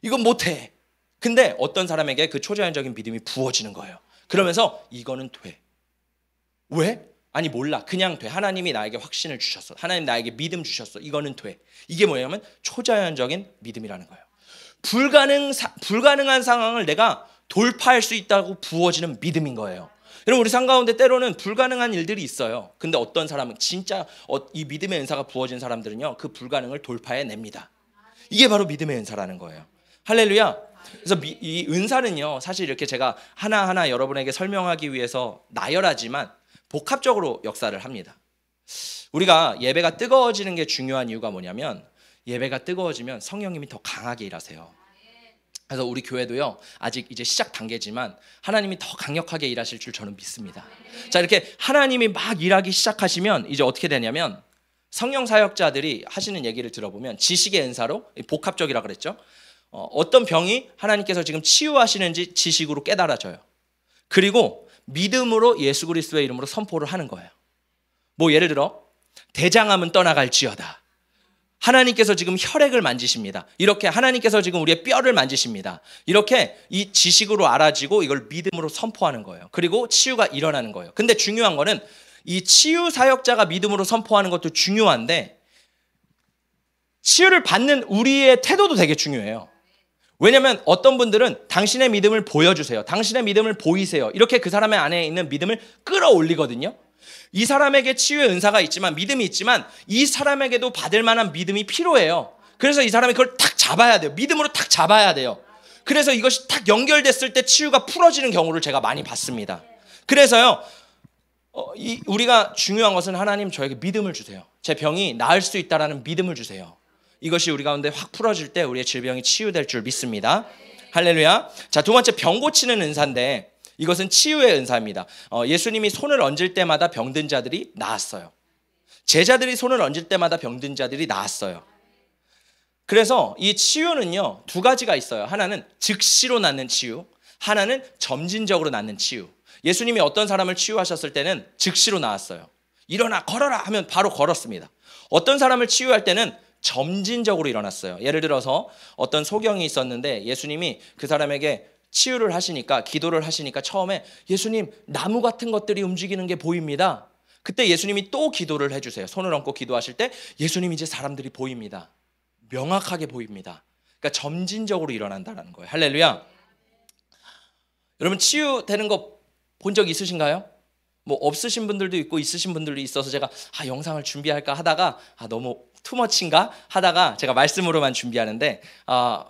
이건 못해. 근데 어떤 사람에게 그 초자연적인 믿음이 부어지는 거예요. 그러면서 이거는 돼. 왜? 아니 몰라, 그냥 돼. 하나님이 나에게 확신을 주셨어. 하나님 나에게 믿음 주셨어. 이거는 돼. 이게 뭐냐면 초자연적인 믿음이라는 거예요. 불가능한 상황을 내가 돌파할 수 있다고 부어지는 믿음인 거예요. 여러분 우리 삶 가운데 때로는 불가능한 일들이 있어요. 근데 어떤 사람은 진짜 이 믿음의 은사가 부어진 사람들은요, 그 불가능을 돌파해냅니다. 이게 바로 믿음의 은사라는 거예요. 할렐루야. 그래서 이 은사는요, 사실 이렇게 제가 하나하나 여러분에게 설명하기 위해서 나열하지만 복합적으로 역사를 합니다. 우리가 예배가 뜨거워지는 게 중요한 이유가 뭐냐면 예배가 뜨거워지면 성령님이 더 강하게 일하세요. 그래서 우리 교회도요, 아직 이제 시작 단계지만 하나님이 더 강력하게 일하실 줄 저는 믿습니다. 자, 이렇게 하나님이 막 일하기 시작하시면 이제 어떻게 되냐면 성령 사역자들이 하시는 얘기를 들어보면 지식의 은사로, 복합적이라 그랬죠. 어떤 병이 하나님께서 지금 치유하시는지 지식으로 깨달아져요. 그리고 믿음으로 예수 그리스도의 이름으로 선포를 하는 거예요. 뭐 예를 들어 대장암은 떠나갈지어다. 하나님께서 지금 혈액을 만지십니다. 이렇게 하나님께서 지금 우리의 뼈를 만지십니다. 이렇게 이 지식으로 알아지고 이걸 믿음으로 선포하는 거예요. 그리고 치유가 일어나는 거예요. 근데 중요한 거는 이 치유 사역자가 믿음으로 선포하는 것도 중요한데 치유를 받는 우리의 태도도 되게 중요해요. 왜냐하면 어떤 분들은 당신의 믿음을 보여주세요. 당신의 믿음을 보이세요. 이렇게 그 사람의 안에 있는 믿음을 끌어올리거든요. 이 사람에게 치유의 은사가 있지만, 믿음이 있지만 이 사람에게도 받을 만한 믿음이 필요해요. 그래서 이 사람이 그걸 탁 잡아야 돼요. 믿음으로 탁 잡아야 돼요. 그래서 이것이 탁 연결됐을 때 치유가 풀어지는 경우를 제가 많이 봤습니다. 그래서요, 우리가 중요한 것은 하나님 저에게 믿음을 주세요. 제 병이 나을 수 있다라는 믿음을 주세요. 이것이 우리 가운데 확 풀어질 때 우리의 질병이 치유될 줄 믿습니다. 할렐루야. 자, 두 번째 병 고치는 은사인데 이것은 치유의 은사입니다. 예수님이 손을 얹을 때마다 병든 자들이 나았어요. 제자들이 손을 얹을 때마다 병든 자들이 나았어요. 그래서 이 치유는요, 두 가지가 있어요. 하나는 즉시로 낫는 치유, 하나는 점진적으로 낫는 치유. 예수님이 어떤 사람을 치유하셨을 때는 즉시로 나았어요. 일어나 걸어라 하면 바로 걸었습니다. 어떤 사람을 치유할 때는 점진적으로 일어났어요. 예를 들어서 어떤 소경이 있었는데 예수님이 그 사람에게 치유를 하시니까, 기도를 하시니까 처음에 예수님 나무 같은 것들이 움직이는 게 보입니다. 그때 예수님이 또 기도를 해주세요. 손을 얹고 기도하실 때 예수님 이제 사람들이 보입니다. 명확하게 보입니다. 그러니까 점진적으로 일어난다는 거예요. 할렐루야. 여러분 치유되는 거 본 적 있으신가요? 뭐 없으신 분들도 있고 있으신 분들도 있어서 제가 영상을 준비할까 하다가 너무 투머치인가 하다가 제가 말씀으로만 준비하는데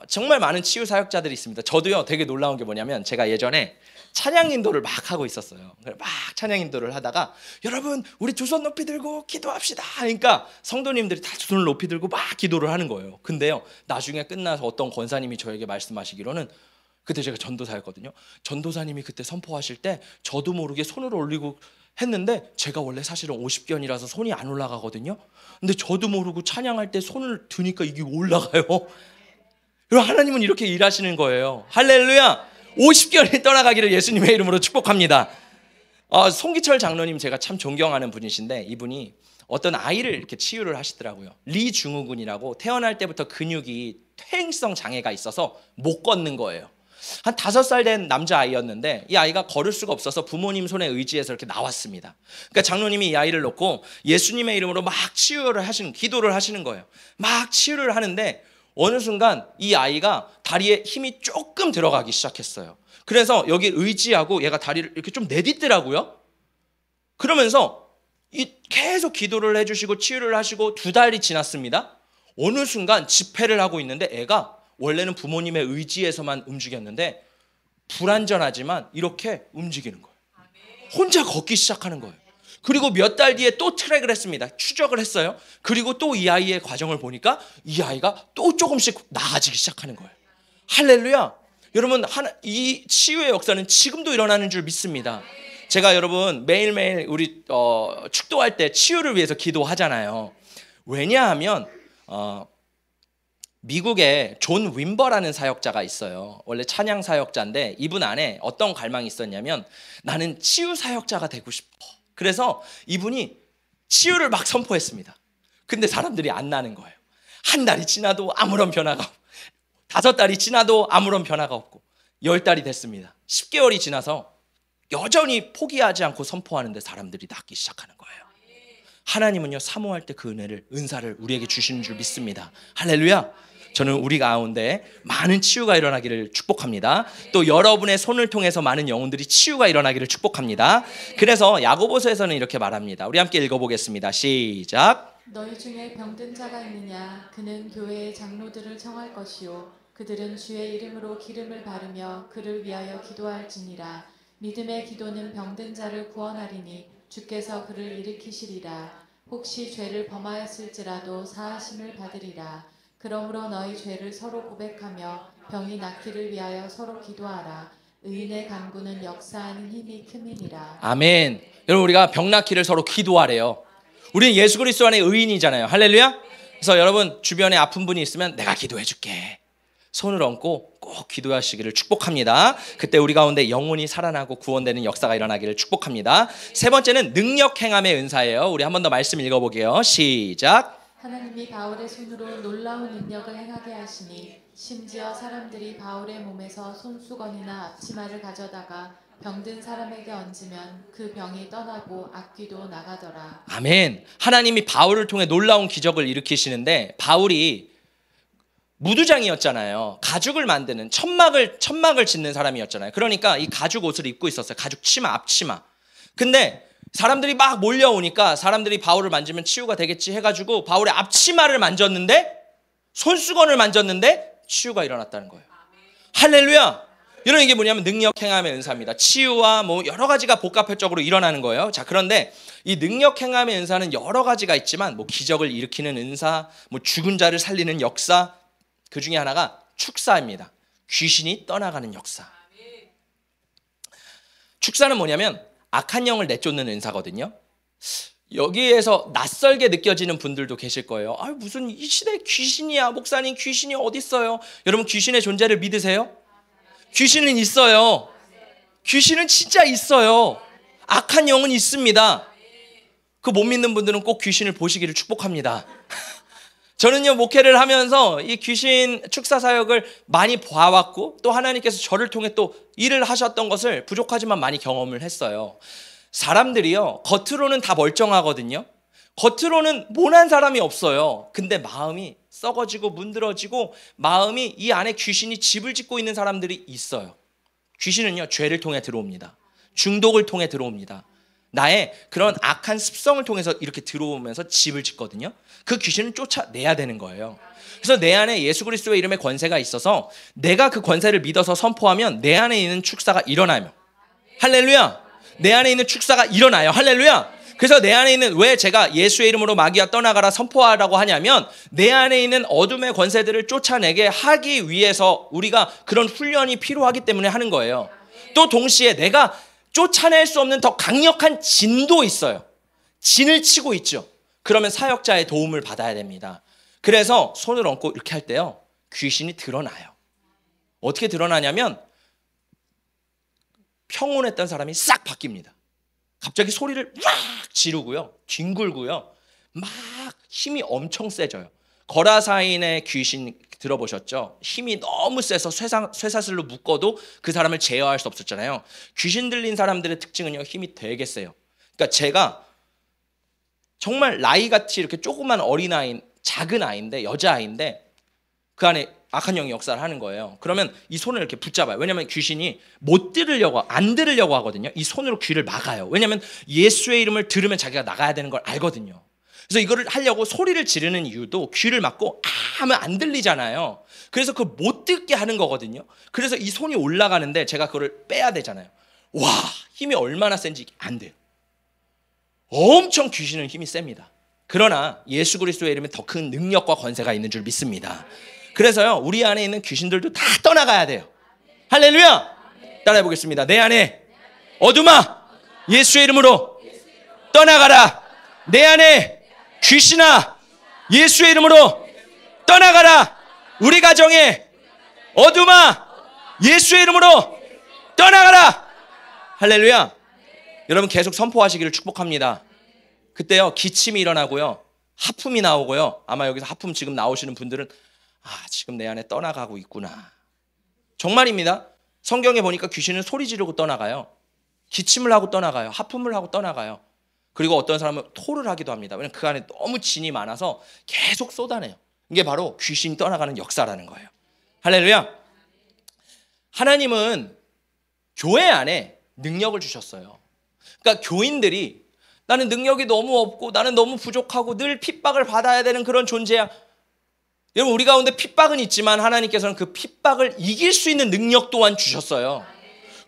정말 많은 치유 사역자들이 있습니다. 저도요, 되게 놀라운 게 뭐냐면 제가 예전에 찬양 인도를 막 하고 있었어요. 막 찬양 인도를 하다가 여러분 우리 두 손 높이 들고 기도합시다 하니까 성도님들이 다 두 손을 높이 들고 막 기도를 하는 거예요. 근데요, 나중에 끝나서 어떤 권사님이 저에게 말씀하시기로는, 그때 제가 전도사였거든요. 전도사님이 그때 선포하실 때 저도 모르게 손을 올리고 했는데 제가 원래 사실은 50견이라서 손이 안 올라가거든요. 근데 저도 모르고 찬양할 때 손을 드니까 이게 올라가요. 하나님은 이렇게 일하시는 거예요. 할렐루야. 50견이 떠나가기를 예수님의 이름으로 축복합니다. 송기철 장로님 제가 참 존경하는 분이신데 이분이 어떤 아이를 이렇게 치유를 하시더라고요. 리중우군이라고 태어날 때부터 근육이 퇴행성 장애가 있어서 못 걷는 거예요. 한 5살 된 남자아이였는데 이 아이가 걸을 수가 없어서 부모님 손에 의지해서 이렇게 나왔습니다. 그러니까 장로님이 이 아이를 놓고 예수님의 이름으로 막 치유를 하시는, 기도를 하시는 거예요. 막 치유를 하는데 어느 순간 이 아이가 다리에 힘이 조금 들어가기 시작했어요. 그래서 여기 의지하고 얘가 다리를 이렇게 좀 내딛더라고요. 그러면서 계속 기도를 해주시고 치유를 하시고 2달이 지났습니다. 어느 순간 집회를 하고 있는데 애가 원래는 부모님의 의지에서만 움직였는데 불완전하지만 이렇게 움직이는 거예요. 혼자 걷기 시작하는 거예요. 그리고 몇 달 뒤에 또 트랙을 했습니다. 추적을 했어요. 그리고 또 이 아이의 과정을 보니까 이 아이가 또 조금씩 나아지기 시작하는 거예요. 할렐루야. 여러분, 이 치유의 역사는 지금도 일어나는 줄 믿습니다. 제가 여러분 매일매일 우리 축도할 때 치유를 위해서 기도하잖아요. 왜냐하면 미국에 존 윈버라는 사역자가 있어요. 원래 찬양 사역자인데 이분 안에 어떤 갈망이 있었냐면 나는 치유 사역자가 되고 싶어. 그래서 이분이 치유를 막 선포했습니다. 근데 사람들이 안 나는 거예요. 한 달이 지나도 아무런 변화가 없고 5달이 지나도 아무런 변화가 없고 10달이 됐습니다. 10개월이 지나서 여전히 포기하지 않고 선포하는데 사람들이 낫기 시작하는 거예요. 하나님은요, 사모할 때 그 은사를 우리에게 주시는 줄 믿습니다. 할렐루야. 저는 우리 가운데 많은 치유가 일어나기를 축복합니다. 또 여러분의 손을 통해서 많은 영혼들이 치유가 일어나기를 축복합니다. 그래서 야고보서에서는 이렇게 말합니다. 우리 함께 읽어보겠습니다. 시작. 너희 중에 병든 자가 있느냐? 그는 교회의 장로들을 청할 것이요 그들은 주의 이름으로 기름을 바르며 그를 위하여 기도할지니라. 믿음의 기도는 병든 자를 구원하리니 주께서 그를 일으키시리라. 혹시 죄를 범하였을지라도 사하심을 받으리라. 그러므로 너희 죄를 서로 고백하며 병이 낫기를 위하여 서로 기도하라. 의인의 간구는 역사하는 힘이 큼이니라. 아멘. 여러분, 우리가 병 낫기를 서로 기도하래요. 우리는 예수 그리스도 안에 의인이잖아요. 할렐루야. 그래서 여러분 주변에 아픈 분이 있으면 내가 기도해 줄게. 손을 얹고 꼭 기도하시기를 축복합니다. 그때 우리 가운데 영혼이 살아나고 구원되는 역사가 일어나기를 축복합니다. 세 번째는 능력 행함의 은사예요. 우리 한 번 더 말씀 읽어보게요. 시작. 하나님이 바울의 손으로 놀라운 능력을 행하게 하시니 심지어 사람들이 바울의 몸에서 손수건이나 앞치마를 가져다가 병든 사람에게 얹으면 그 병이 떠나고 악귀도 나가더라. 아멘. 하나님이 바울을 통해 놀라운 기적을 일으키시는데 바울이 무두장이었잖아요. 가죽을 만드는 천막을 짓는 사람이었잖아요. 그러니까 이 가죽 옷을 입고 있었어요. 가죽 치마, 앞치마. 근데 사람들이 막 몰려오니까 사람들이 바울을 만지면 치유가 되겠지 해가지고 바울의 앞치마를 만졌는데 손수건을 만졌는데 치유가 일어났다는 거예요. 할렐루야. 이런 이게 뭐냐면 능력 행함의 은사입니다. 치유와 뭐 여러 가지가 복합적으로 일어나는 거예요. 자, 그런데 이 능력 행함의 은사는 여러 가지가 있지만 뭐 기적을 일으키는 은사, 뭐 죽은 자를 살리는 역사, 그 중에 하나가 축사입니다. 귀신이 떠나가는 역사. 축사는 뭐냐면 악한 영을 내쫓는 은사거든요. 여기에서 낯설게 느껴지는 분들도 계실 거예요. 아, 무슨 이 시대에 귀신이야. 목사님, 귀신이 어디 있어요? 여러분, 귀신의 존재를 믿으세요? 귀신은 있어요. 귀신은 진짜 있어요. 악한 영은 있습니다. 그 못 믿는 분들은 꼭 귀신을 보시기를 축복합니다. 저는요, 목회를 하면서 이 귀신 축사 사역을 많이 봐왔고 또 하나님께서 저를 통해 또 일을 하셨던 것을 부족하지만 많이 경험을 했어요. 사람들이요, 겉으로는 다 멀쩡하거든요. 겉으로는 모난 사람이 없어요. 근데 마음이 썩어지고 문드러지고 마음이 이 안에 귀신이 집을 짓고 있는 사람들이 있어요. 귀신은요, 죄를 통해 들어옵니다. 중독을 통해 들어옵니다. 나의 그런 악한 습성을 통해서 이렇게 들어오면서 집을 짓거든요. 그 귀신을 쫓아내야 되는 거예요. 그래서 내 안에 예수 그리스도의 이름의 권세가 있어서 내가 그 권세를 믿어서 선포하면 내 안에 있는 축사가 일어나요. 할렐루야. 내 안에 있는 축사가 일어나요. 할렐루야. 그래서 내 안에 있는, 왜 제가 예수의 이름으로 마귀야 떠나가라 선포하라고 하냐면 내 안에 있는 어둠의 권세들을 쫓아내게 하기 위해서 우리가 그런 훈련이 필요하기 때문에 하는 거예요. 또 동시에 내가 쫓아낼 수 없는 더 강력한 진도 있어요. 진을 치고 있죠. 그러면 사역자의 도움을 받아야 됩니다. 그래서 손을 얹고 이렇게 할 때요, 귀신이 드러나요. 어떻게 드러나냐면 평온했던 사람이 싹 바뀝니다. 갑자기 소리를 막 지르고요, 뒹굴고요, 막 힘이 엄청 세져요. 거라사인의 귀신 들어보셨죠? 힘이 너무 세서 쇠사슬로 묶어도 그 사람을 제어할 수 없었잖아요. 귀신 들린 사람들의 특징은요, 힘이 되게 세요. 그러니까 제가 정말 나이같이 이렇게 조그만 어린아이, 작은 아이인데, 여자아이인데 그 안에 악한 영이 역사를 하는 거예요. 그러면 이 손을 이렇게 붙잡아요. 왜냐하면 귀신이 안 들으려고 하거든요. 이 손으로 귀를 막아요. 왜냐하면 예수의 이름을 들으면 자기가 나가야 되는 걸 알거든요. 그래서 이거를 하려고 소리를 지르는 이유도 귀를 막고 하면 안 들리잖아요. 그래서 그 못 듣게 하는 거거든요. 그래서 이 손이 올라가는데 제가 그걸 빼야 되잖아요. 와, 힘이 얼마나 센지 안 돼요. 엄청 귀신은 힘이 셉니다. 그러나 예수 그리스도의 이름에 더 큰 능력과 권세가 있는 줄 믿습니다. 그래서요, 우리 안에 있는 귀신들도 다 떠나가야 돼요. 할렐루야! 따라해 보겠습니다. 내 안에 어둠아, 예수의 이름으로 떠나가라. 내 안에 귀신아, 예수의 이름으로 떠나가라. 우리 가정에 어둠아, 예수의 이름으로 떠나가라. 할렐루야. 여러분 계속 선포하시기를 축복합니다. 그때요, 기침이 일어나고요, 하품이 나오고요. 아마 여기서 하품 지금 나오시는 분들은 지금 내 안에 떠나가고 있구나. 정말입니다. 성경에 보니까 귀신은 소리 지르고 떠나가요. 기침을 하고 떠나가요. 하품을 하고 떠나가요. 그리고 어떤 사람은 토를 하기도 합니다. 왜냐하면 그 안에 너무 진이 많아서 계속 쏟아내요. 이게 바로 귀신이 떠나가는 역사라는 거예요. 할렐루야. 하나님은 교회 안에 능력을 주셨어요. 그러니까 교인들이 나는 능력이 너무 없고 나는 너무 부족하고 늘 핍박을 받아야 되는 그런 존재야. 여러분, 우리 가운데 핍박은 있지만 하나님께서는 그 핍박을 이길 수 있는 능력 또한 주셨어요.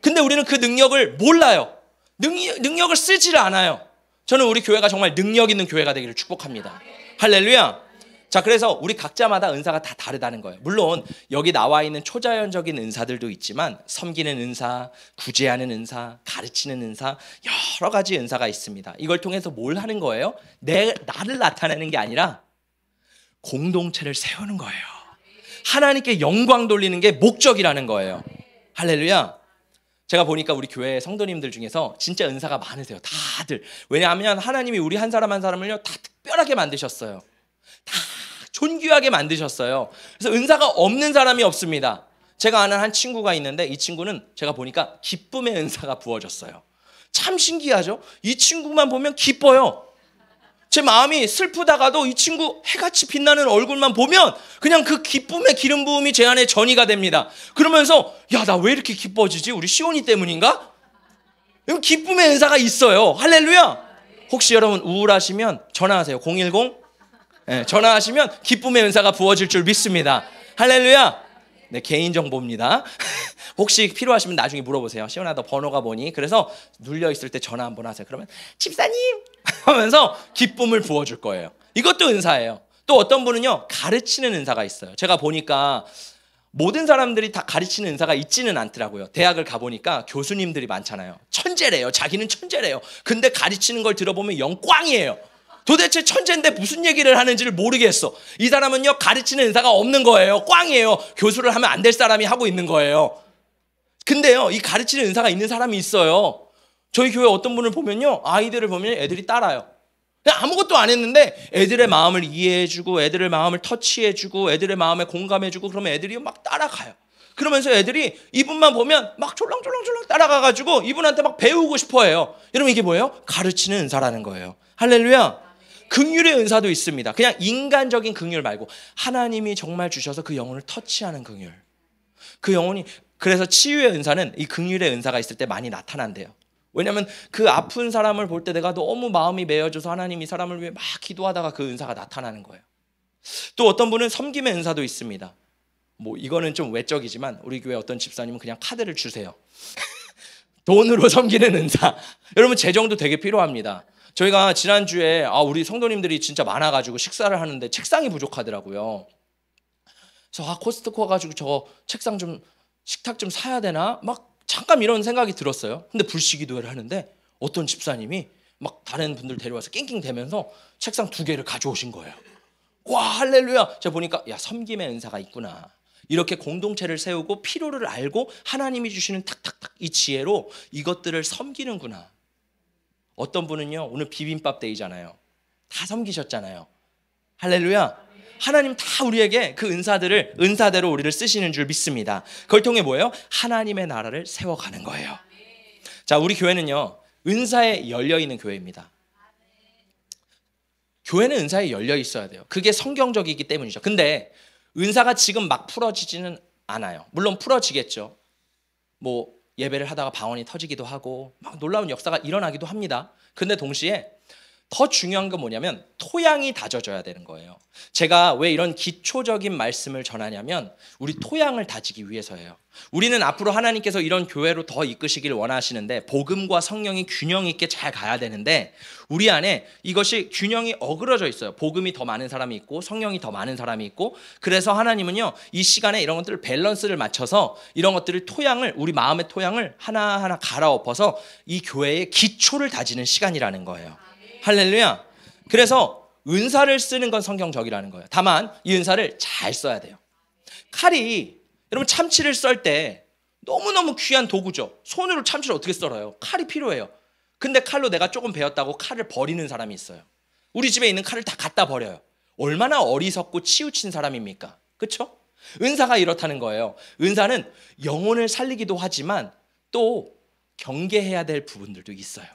근데 우리는 그 능력을 몰라요. 능력을 쓰지를 않아요. 저는 우리 교회가 정말 능력 있는 교회가 되기를 축복합니다. 할렐루야. 자, 그래서 우리 각자마다 은사가 다 다르다는 거예요. 물론 여기 나와 있는 초자연적인 은사들도 있지만 섬기는 은사, 구제하는 은사, 가르치는 은사, 여러 가지 은사가 있습니다. 이걸 통해서 뭘 하는 거예요? 나를 나타내는 게 아니라 공동체를 세우는 거예요. 하나님께 영광 돌리는 게 목적이라는 거예요. 할렐루야. 제가 보니까 우리 교회 성도님들 중에서 진짜 은사가 많으세요. 다들. 왜냐하면 하나님이 우리 한 사람 한 사람을요, 다 특별하게 만드셨어요. 다 존귀하게 만드셨어요. 그래서 은사가 없는 사람이 없습니다. 제가 아는 한 친구가 있는데 이 친구는 제가 보니까 기쁨의 은사가 부어졌어요. 참 신기하죠? 이 친구만 보면 기뻐요. 제 마음이 슬프다가도 이 친구 해같이 빛나는 얼굴만 보면 그냥 그 기쁨의 기름 부음이 제 안에 전이가 됩니다. 그러면서 나 왜 이렇게 기뻐지지? 우리 시온이 때문인가? 기쁨의 은사가 있어요. 할렐루야. 혹시 여러분 우울하시면 전화하세요. 010 전화하시면 기쁨의 은사가 부어질 줄 믿습니다. 할렐루야. 네, 개인정보입니다. 혹시 필요하시면 나중에 물어보세요. 시원아, 너 번호가 뭐니? 그래서 눌려있을 때 전화 한번 하세요. 그러면 집사님 하면서 기쁨을 부어줄 거예요. 이것도 은사예요. 또 어떤 분은요, 가르치는 은사가 있어요. 제가 보니까 모든 사람들이 다 가르치는 은사가 있지는 않더라고요. 대학을 가보니까 교수님들이 많잖아요. 천재래요. 자기는 천재래요. 근데 가르치는 걸 들어보면 영광이에요. 도대체 천재인데 무슨 얘기를 하는지를 모르겠어. 이 사람은요, 가르치는 은사가 없는 거예요. 꽝이에요. 교수를 하면 안 될 사람이 하고 있는 거예요. 근데요, 이 가르치는 은사가 있는 사람이 있어요. 저희 교회 어떤 분을 보면요, 아이들을 보면 애들이 따라요. 그냥 아무것도 안 했는데 애들의 마음을 이해해주고 애들의 마음을 터치해주고 애들의 마음에 공감해주고 그러면 애들이 막 따라가요. 그러면서 애들이 이분만 보면 막 졸랑졸랑졸랑 따라가가지고 이분한테 막 배우고 싶어해요. 여러분, 이게 뭐예요? 가르치는 은사라는 거예요. 할렐루야. 긍휼의 은사도 있습니다. 그냥 인간적인 긍휼 말고 하나님이 정말 주셔서 그 영혼을 터치하는 긍휼. 그 영혼이, 그래서 치유의 은사는 이 긍휼의 은사가 있을 때 많이 나타난대요. 왜냐하면 그 아픈 사람을 볼 때 내가 너무 마음이 메어져서 하나님이 사람을 위해 막 기도하다가 그 은사가 나타나는 거예요. 또 어떤 분은 섬김의 은사도 있습니다. 뭐 이거는 좀 외적이지만 우리 교회 어떤 집사님은 그냥 카드를 주세요. 돈으로 섬기는 은사. 여러분, 재정도 되게 필요합니다. 저희가 지난주에 우리 성도님들이 진짜 많아가지고 식사를 하는데 책상이 부족하더라고요. 그래서 코스트코 가지고 저 책상 좀, 식탁 좀 사야 되나? 막 잠깐 이런 생각이 들었어요. 근데 불시기도회를 하는데 어떤 집사님이 막 다른 분들 데려와서 낑낑대면서 책상 2개를 가져오신 거예요. 와, 할렐루야. 제가 보니까 섬김의 은사가 있구나. 이렇게 공동체를 세우고 필요를 알고 하나님이 주시는 탁탁탁 이 지혜로 이것들을 섬기는구나. 어떤 분은요, 오늘 비빔밥 데이잖아요. 다 섬기셨잖아요. 할렐루야. 하나님 다 우리에게 그 은사대로 우리를 쓰시는 줄 믿습니다. 그걸 통해 뭐예요? 하나님의 나라를 세워가는 거예요. 자, 우리 교회는요, 은사에 열려있는 교회입니다. 교회는 은사에 열려 있어야 돼요. 그게 성경적이기 때문이죠. 근데 은사가 지금 막 풀어지지는 않아요. 물론 풀어지겠죠. 뭐 예배를 하다가 방언이 터지기도 하고 막 놀라운 역사가 일어나기도 합니다. 근데 동시에 더 중요한 건 뭐냐면 토양이 다져져야 되는 거예요. 제가 왜 이런 기초적인 말씀을 전하냐면 우리 토양을 다지기 위해서예요. 우리는 앞으로 하나님께서 이런 교회로 더 이끄시기를 원하시는데 복음과 성령이 균형 있게 잘 가야 되는데 우리 안에 이것이 균형이 어그러져 있어요. 복음이 더 많은 사람이 있고 성령이 더 많은 사람이 있고, 그래서 하나님은요 이 시간에 이런 것들을 밸런스를 맞춰서 이런 것들을 토양을, 우리 마음의 토양을 하나하나 갈아엎어서 이 교회의 기초를 다지는 시간이라는 거예요. 할렐루야. 그래서 은사를 쓰는 건 성경적이라는 거예요. 다만 이 은사를 잘 써야 돼요. 칼이, 여러분 참치를 썰 때 너무너무 귀한 도구죠. 손으로 참치를 어떻게 썰어요? 칼이 필요해요. 근데 칼로 내가 조금 배웠다고 칼을 버리는 사람이 있어요. 우리 집에 있는 칼을 다 갖다 버려요. 얼마나 어리석고 치우친 사람입니까? 그렇죠? 은사가 이렇다는 거예요. 은사는 영혼을 살리기도 하지만 또 경계해야 될 부분들도 있어요.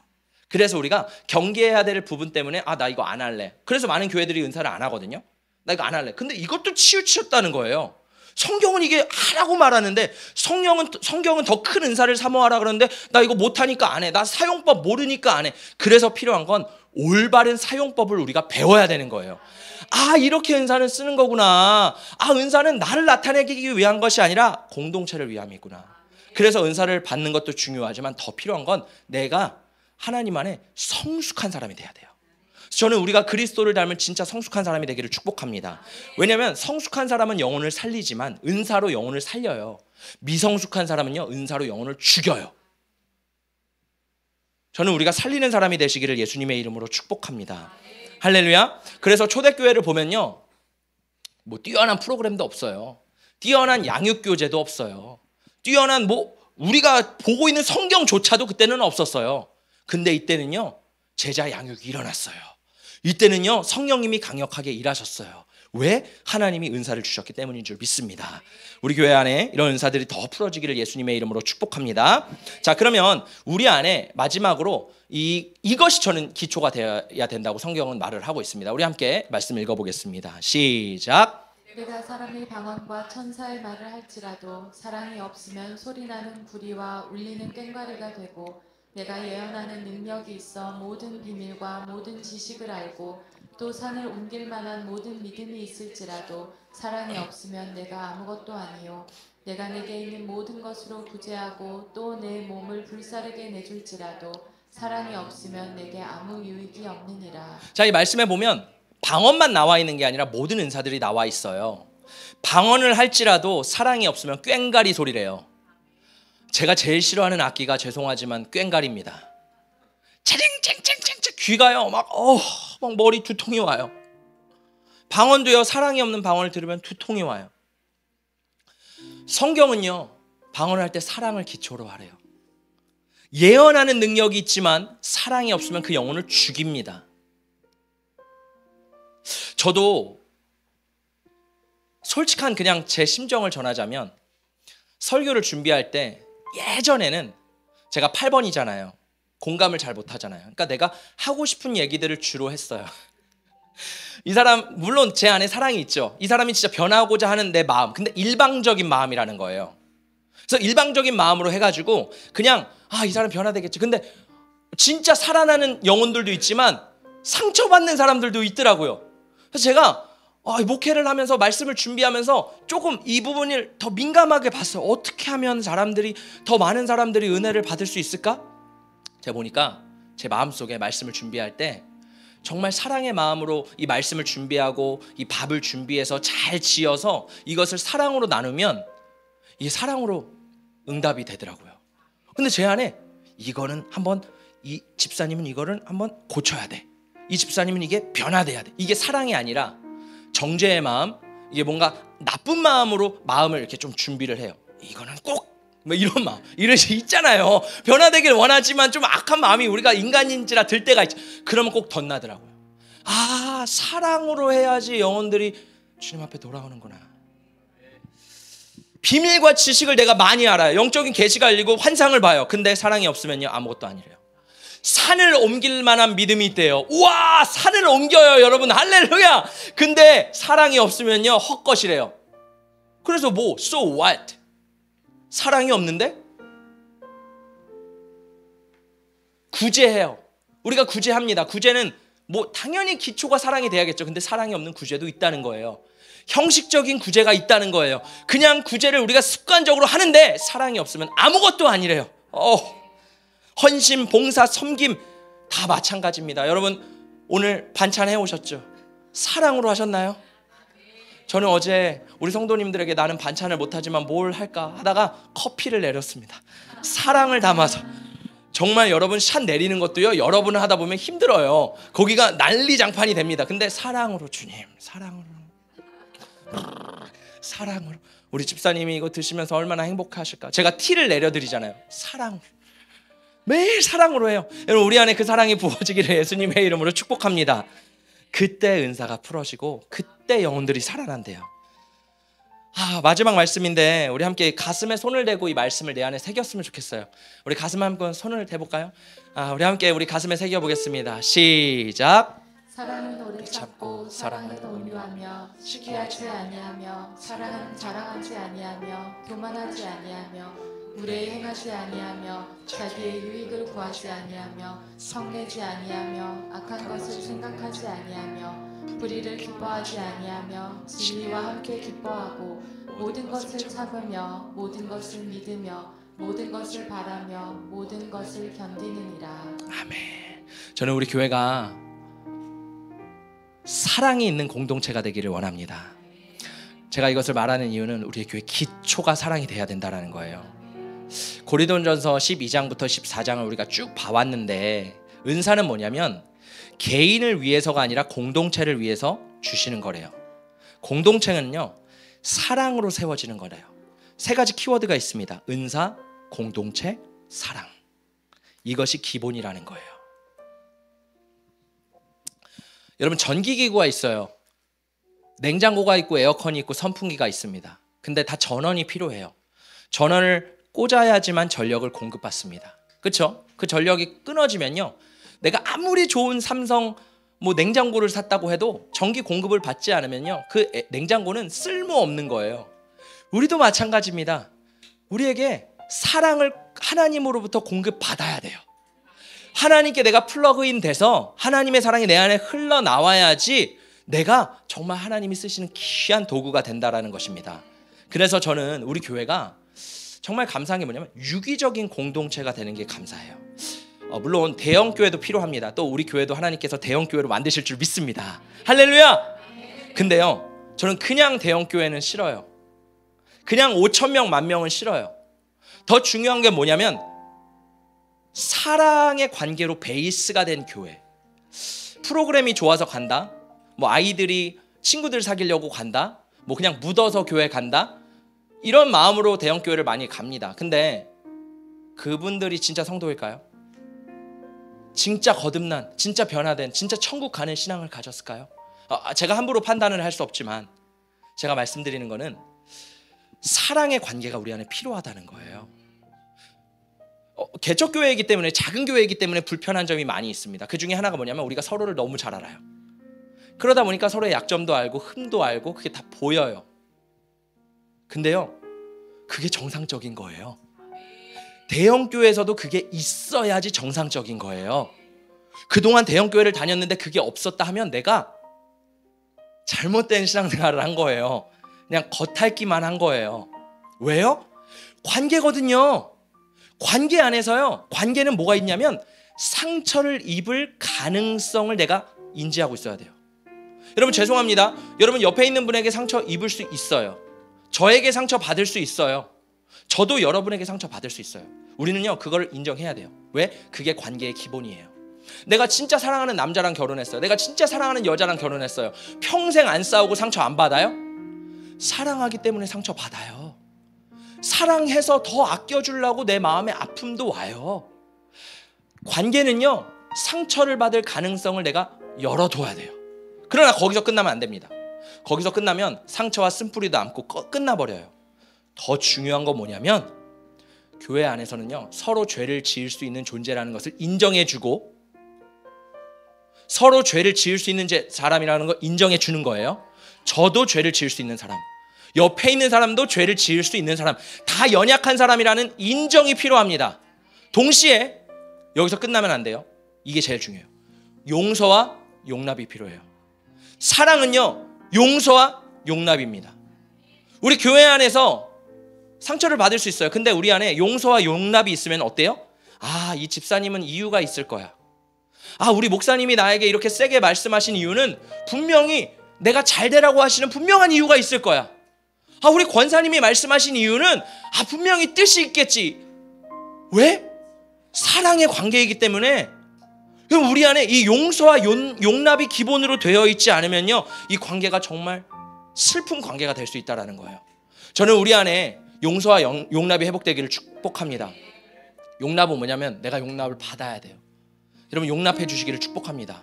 그래서 우리가 경계해야 될 부분 때문에 나 이거 안 할래. 그래서 많은 교회들이 은사를 안 하거든요. 나 이거 안 할래. 근데 이것도 치우쳤다는 거예요. 성경은 이게 하라고 말하는데 성경은 더 큰 은사를 사모하라 그러는데 나 이거 못하니까 안 해. 나 사용법 모르니까 안 해. 그래서 필요한 건 올바른 사용법을 우리가 배워야 되는 거예요. 이렇게 은사는 쓰는 거구나. 은사는 나를 나타내기 위한 것이 아니라 공동체를 위함이구나. 그래서 은사를 받는 것도 중요하지만 더 필요한 건 내가 하나님 안에 성숙한 사람이 돼야 돼요. 저는 우리가 그리스도를 닮은 진짜 성숙한 사람이 되기를 축복합니다. 왜냐하면 성숙한 사람은 영혼을 살리지만 은사로 영혼을 살려요. 미성숙한 사람은요 은사로 영혼을 죽여요. 저는 우리가 살리는 사람이 되시기를 예수님의 이름으로 축복합니다. 할렐루야. 그래서 초대교회를 보면요 뭐 뛰어난 프로그램도 없어요. 뛰어난 양육교재도 없어요. 뛰어난 우리가 보고 있는 성경조차도 그때는 없었어요. 근데 이때는요 제자 양육이 일어났어요. 이때는요 성령님이 강력하게 일하셨어요. 왜? 하나님이 은사를 주셨기 때문인 줄 믿습니다. 우리 교회 안에 이런 은사들이 더 풀어지기를 예수님의 이름으로 축복합니다. 자, 그러면 우리 안에 마지막으로 이것이 저는 기초가 되어야 된다고 성경은 말을 하고 있습니다. 우리 함께 말씀 읽어보겠습니다. 시작. 내가 사람의 방언과 천사의 말을 할지라도 사랑이 없으면 소리나는 구리와 울리는 꽹과리가 되고, 내가 예언하는 능력이 있어 모든 비밀과 모든 지식을 알고 또 산을 옮길 만한 모든 믿음이 있을지라도 사랑이 없으면 내가 아무것도 아니요, 내가 내게 있는 모든 것으로 구제하고 또 내 몸을 불사르게 내줄지라도 사랑이 없으면 내게 아무 유익이 없느니라. 자, 이 말씀에 보면 방언만 나와 있는 게 아니라 모든 은사들이 나와 있어요. 방언을 할지라도 사랑이 없으면 꽹과리 소리래요. 제가 제일 싫어하는 악기가 죄송하지만 꽹과리입니다. 차링쨍쨍쨍쨍 귀가요 막 머리 두통이 와요. 방언도요 사랑이 없는 방언을 들으면 두통이 와요. 성경은요 방언을 할 때 사랑을 기초로 하래요. 예언하는 능력이 있지만 사랑이 없으면 그 영혼을 죽입니다. 저도 솔직한 그냥 제 심정을 전하자면 설교를 준비할 때 예전에는 제가 8번이잖아요. 공감을 잘 못하잖아요. 그러니까 내가 하고 싶은 얘기들을 주로 했어요. 이 사람 물론 제 안에 사랑이 있죠. 이 사람이 진짜 변하고자 하는 내 마음. 근데 일방적인 마음이라는 거예요. 그래서 일방적인 마음으로 해가지고 그냥 이 사람 변화되겠지. 근데 진짜 살아나는 영혼들도 있지만 상처받는 사람들도 있더라고요. 그래서 제가 목회를 하면서 말씀을 준비하면서 조금 이 부분을 더 민감하게 봤어요. 어떻게 하면 더 많은 사람들이 은혜를 받을 수 있을까? 제가 보니까 제 마음속에 말씀을 준비할 때 정말 사랑의 마음으로 이 말씀을 준비하고 이 밥을 준비해서 잘 지어서 이것을 사랑으로 나누면 이게 사랑으로 응답이 되더라고요. 근데 제 안에 이거는 한번 이 집사님은 이거를 한번 고쳐야 돼. 이 집사님은 이게 변화돼야 돼. 이게 사랑이 아니라 정죄의 마음, 이게 뭔가 나쁜 마음으로 마음을 이렇게 좀 준비를 해요. 이거는 꼭 이런 마음, 이런 식 있잖아요. 변화되길 원하지만 좀 악한 마음이 우리가 인간인지라 들 때가 있죠. 그러면 꼭 덧나더라고요. 사랑으로 해야지 영혼들이 주님 앞에 돌아오는구나. 비밀과 지식을 내가 많이 알아요. 영적인 계시가 열리고 환상을 봐요. 근데 사랑이 없으면요 아무것도 아니래요. 산을 옮길 만한 믿음이 있대요. 우와, 산을 옮겨요 여러분. 할렐루야. 근데 사랑이 없으면요 헛것이래요. 그래서 so what? 사랑이 없는데? 구제해요. 우리가 구제합니다. 구제는 뭐 당연히 기초가 사랑이 돼야겠죠. 근데 사랑이 없는 구제도 있다는 거예요. 형식적인 구제가 있다는 거예요. 그냥 구제를 우리가 습관적으로 하는데 사랑이 없으면 아무것도 아니래요. 헌신, 봉사, 섬김 다 마찬가지입니다. 여러분 오늘 반찬 해오셨죠? 사랑으로 하셨나요? 저는 어제 우리 성도님들에게 나는 반찬을 못하지만 뭘 할까 하다가 커피를 내렸습니다. 사랑을 담아서. 정말 여러분 샷 내리는 것도요, 여러분을 하다 보면 힘들어요. 거기가 난리장판이 됩니다. 근데 사랑으로, 주님 사랑으로. 우리 집사님이 이거 드시면서 얼마나 행복하실까. 제가 티를 내려드리잖아요. 사랑으로, 매일 사랑으로 해요. 여러분 우리 안에 그 사랑이 부어지기를 예수님의 이름으로 축복합니다. 그때 은사가 풀어지고 그때 영혼들이 살아난대요. 마지막 말씀인데 우리 함께 가슴에 손을 대고 이 말씀을 내 안에 새겼으면 좋겠어요. 우리 가슴에 한번 손을 대볼까요? 우리 함께 우리 가슴에 새겨보겠습니다. 시작. 사랑은 오래 참고 사랑은 온유하며 시기하지 아니하며 사랑은 자랑하지 아니하며 교만하지 아니하며 무례히 행하지 아니하며 자기의 유익을 구하지 아니하며 성내지 아니하며 악한 것을 생각하지 아니하며 불의를 기뻐하지 아니하며 진리와 함께 기뻐하고 모든 것을 참으며 모든 것을 믿으며 모든 것을 바라며 모든 것을 견디느니라. 아멘. 저는 우리 교회가 사랑이 있는 공동체가 되기를 원합니다. 제가 이것을 말하는 이유는 우리의 교회 기초가 사랑이 돼야 된다는 거예요. 고린도전서 12장부터 14장을 우리가 쭉 봐왔는데 은사는 뭐냐면 개인을 위해서가 아니라 공동체를 위해서 주시는 거래요. 공동체는요, 사랑으로 세워지는 거래요. 세 가지 키워드가 있습니다. 은사, 공동체, 사랑. 이것이 기본이라는 거예요. 여러분 전기기구가 있어요. 냉장고가 있고 에어컨이 있고 선풍기가 있습니다. 근데 다 전원이 필요해요. 전원을 꽂아야지만 전력을 공급받습니다. 그렇죠? 그 전력이 끊어지면요, 내가 아무리 좋은 삼성 냉장고를 샀다고 해도 전기 공급을 받지 않으면요, 그 냉장고는 쓸모없는 거예요. 우리도 마찬가지입니다. 우리에게 사랑을 하나님으로부터 공급받아야 돼요. 하나님께 내가 플러그인 돼서 하나님의 사랑이 내 안에 흘러나와야지 내가 정말 하나님이 쓰시는 귀한 도구가 된다라는 것입니다. 그래서 저는 우리 교회가 정말 감사한 게 뭐냐면 유기적인 공동체가 되는 게 감사해요. 물론 대형 교회도 필요합니다. 또 우리 교회도 하나님께서 대형 교회로 만드실 줄 믿습니다. 할렐루야. 근데요, 저는 그냥 대형 교회는 싫어요. 그냥 5,000명, 10,000명은 싫어요. 더 중요한 게 뭐냐면 사랑의 관계로 베이스가 된 교회. 프로그램이 좋아서 간다, 아이들이 친구들 사귀려고 간다, 그냥 묻어서 교회 간다, 이런 마음으로 대형 교회를 많이 갑니다. 근데 그분들이 진짜 성도일까요? 진짜 거듭난, 진짜 변화된, 진짜 천국 가는 신앙을 가졌을까요? 제가 함부로 판단을 할 수 없지만 제가 말씀드리는 거는 사랑의 관계가 우리 안에 필요하다는 거예요. 개척교회이기 때문에, 작은 교회이기 때문에 불편한 점이 많이 있습니다. 그 중에 하나가 뭐냐면 우리가 서로를 너무 잘 알아요. 그러다 보니까 서로의 약점도 알고 흠도 알고 그게 다 보여요. 근데요, 그게 정상적인 거예요. 대형 교회에서도 그게 있어야지 정상적인 거예요. 그동안 대형 교회를 다녔는데 그게 없었다 하면 내가 잘못된 신앙생활을 한 거예요. 그냥 겉핥기만 한 거예요. 왜요? 관계거든요. 관계 안에서요, 관계는 뭐가 있냐면 상처를 입을 가능성을 내가 인지하고 있어야 돼요. 여러분 죄송합니다. 여러분 옆에 있는 분에게 상처 입을 수 있어요. 저에게 상처 받을 수 있어요. 저도 여러분에게 상처 받을 수 있어요. 우리는요, 그걸 인정해야 돼요. 왜? 그게 관계의 기본이에요. 내가 진짜 사랑하는 남자랑 결혼했어요. 내가 진짜 사랑하는 여자랑 결혼했어요. 평생 안 싸우고 상처 안 받아요? 사랑하기 때문에 상처 받아요. 사랑해서 더 아껴주려고 내 마음에 아픔도 와요. 관계는요, 상처를 받을 가능성을 내가 열어둬야 돼요. 그러나 거기서 끝나면 안 됩니다. 거기서 끝나면 상처와 쓴뿌리도 안고 끝나버려요. 더 중요한 건 뭐냐면 교회 안에서는요, 서로 죄를 지을 수 있는 존재라는 것을 인정해주고 서로 죄를 지을 수 있는 사람이라는 걸 인정해주는 거예요. 저도 죄를 지을 수 있는 사람, 옆에 있는 사람도 죄를 지을 수 있는 사람, 다 연약한 사람이라는 인정이 필요합니다. 동시에 여기서 끝나면 안 돼요. 이게 제일 중요해요. 용서와 용납이 필요해요. 사랑은요, 용서와 용납입니다. 우리 교회 안에서 상처를 받을 수 있어요. 근데 우리 안에 용서와 용납이 있으면 어때요? 아, 이 집사님은 이유가 있을 거야. 아, 우리 목사님이 나에게 이렇게 세게 말씀하신 이유는 분명히 내가 잘 되라고 하시는 분명한 이유가 있을 거야. 아, 우리 권사님이 말씀하신 이유는 분명히 뜻이 있겠지. 왜? 사랑의 관계이기 때문에. 그럼 우리 안에 이 용서와 용납이 기본으로 되어 있지 않으면요, 이 관계가 정말 슬픈 관계가 될 수 있다는 거예요. 저는 우리 안에 용서와 용납이 회복되기를 축복합니다. 용납은 뭐냐면 내가 용납을 받아야 돼요. 여러분, 용납해 주시기를 축복합니다.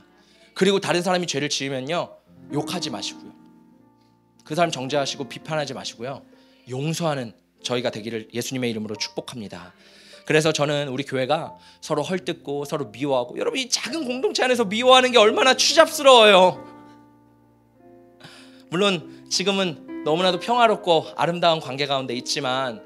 그리고 다른 사람이 죄를 지으면요, 욕하지 마시고요, 그 사람 정죄하시고 비판하지 마시고요, 용서하는 저희가 되기를 예수님의 이름으로 축복합니다. 그래서 저는 우리 교회가 서로 헐뜯고 서로 미워하고, 여러분 이 작은 공동체 안에서 미워하는 게 얼마나 추잡스러워요. 물론 지금은 너무나도 평화롭고 아름다운 관계 가운데 있지만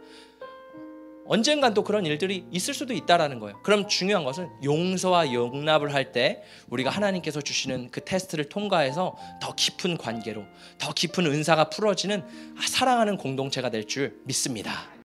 언젠간 또 그런 일들이 있을 수도 있다라는 거예요. 그럼 중요한 것은 용서와 용납을 할 때 우리가 하나님께서 주시는 그 테스트를 통과해서 더 깊은 관계로, 더 깊은 은사가 풀어지는 사랑하는 공동체가 될 줄 믿습니다.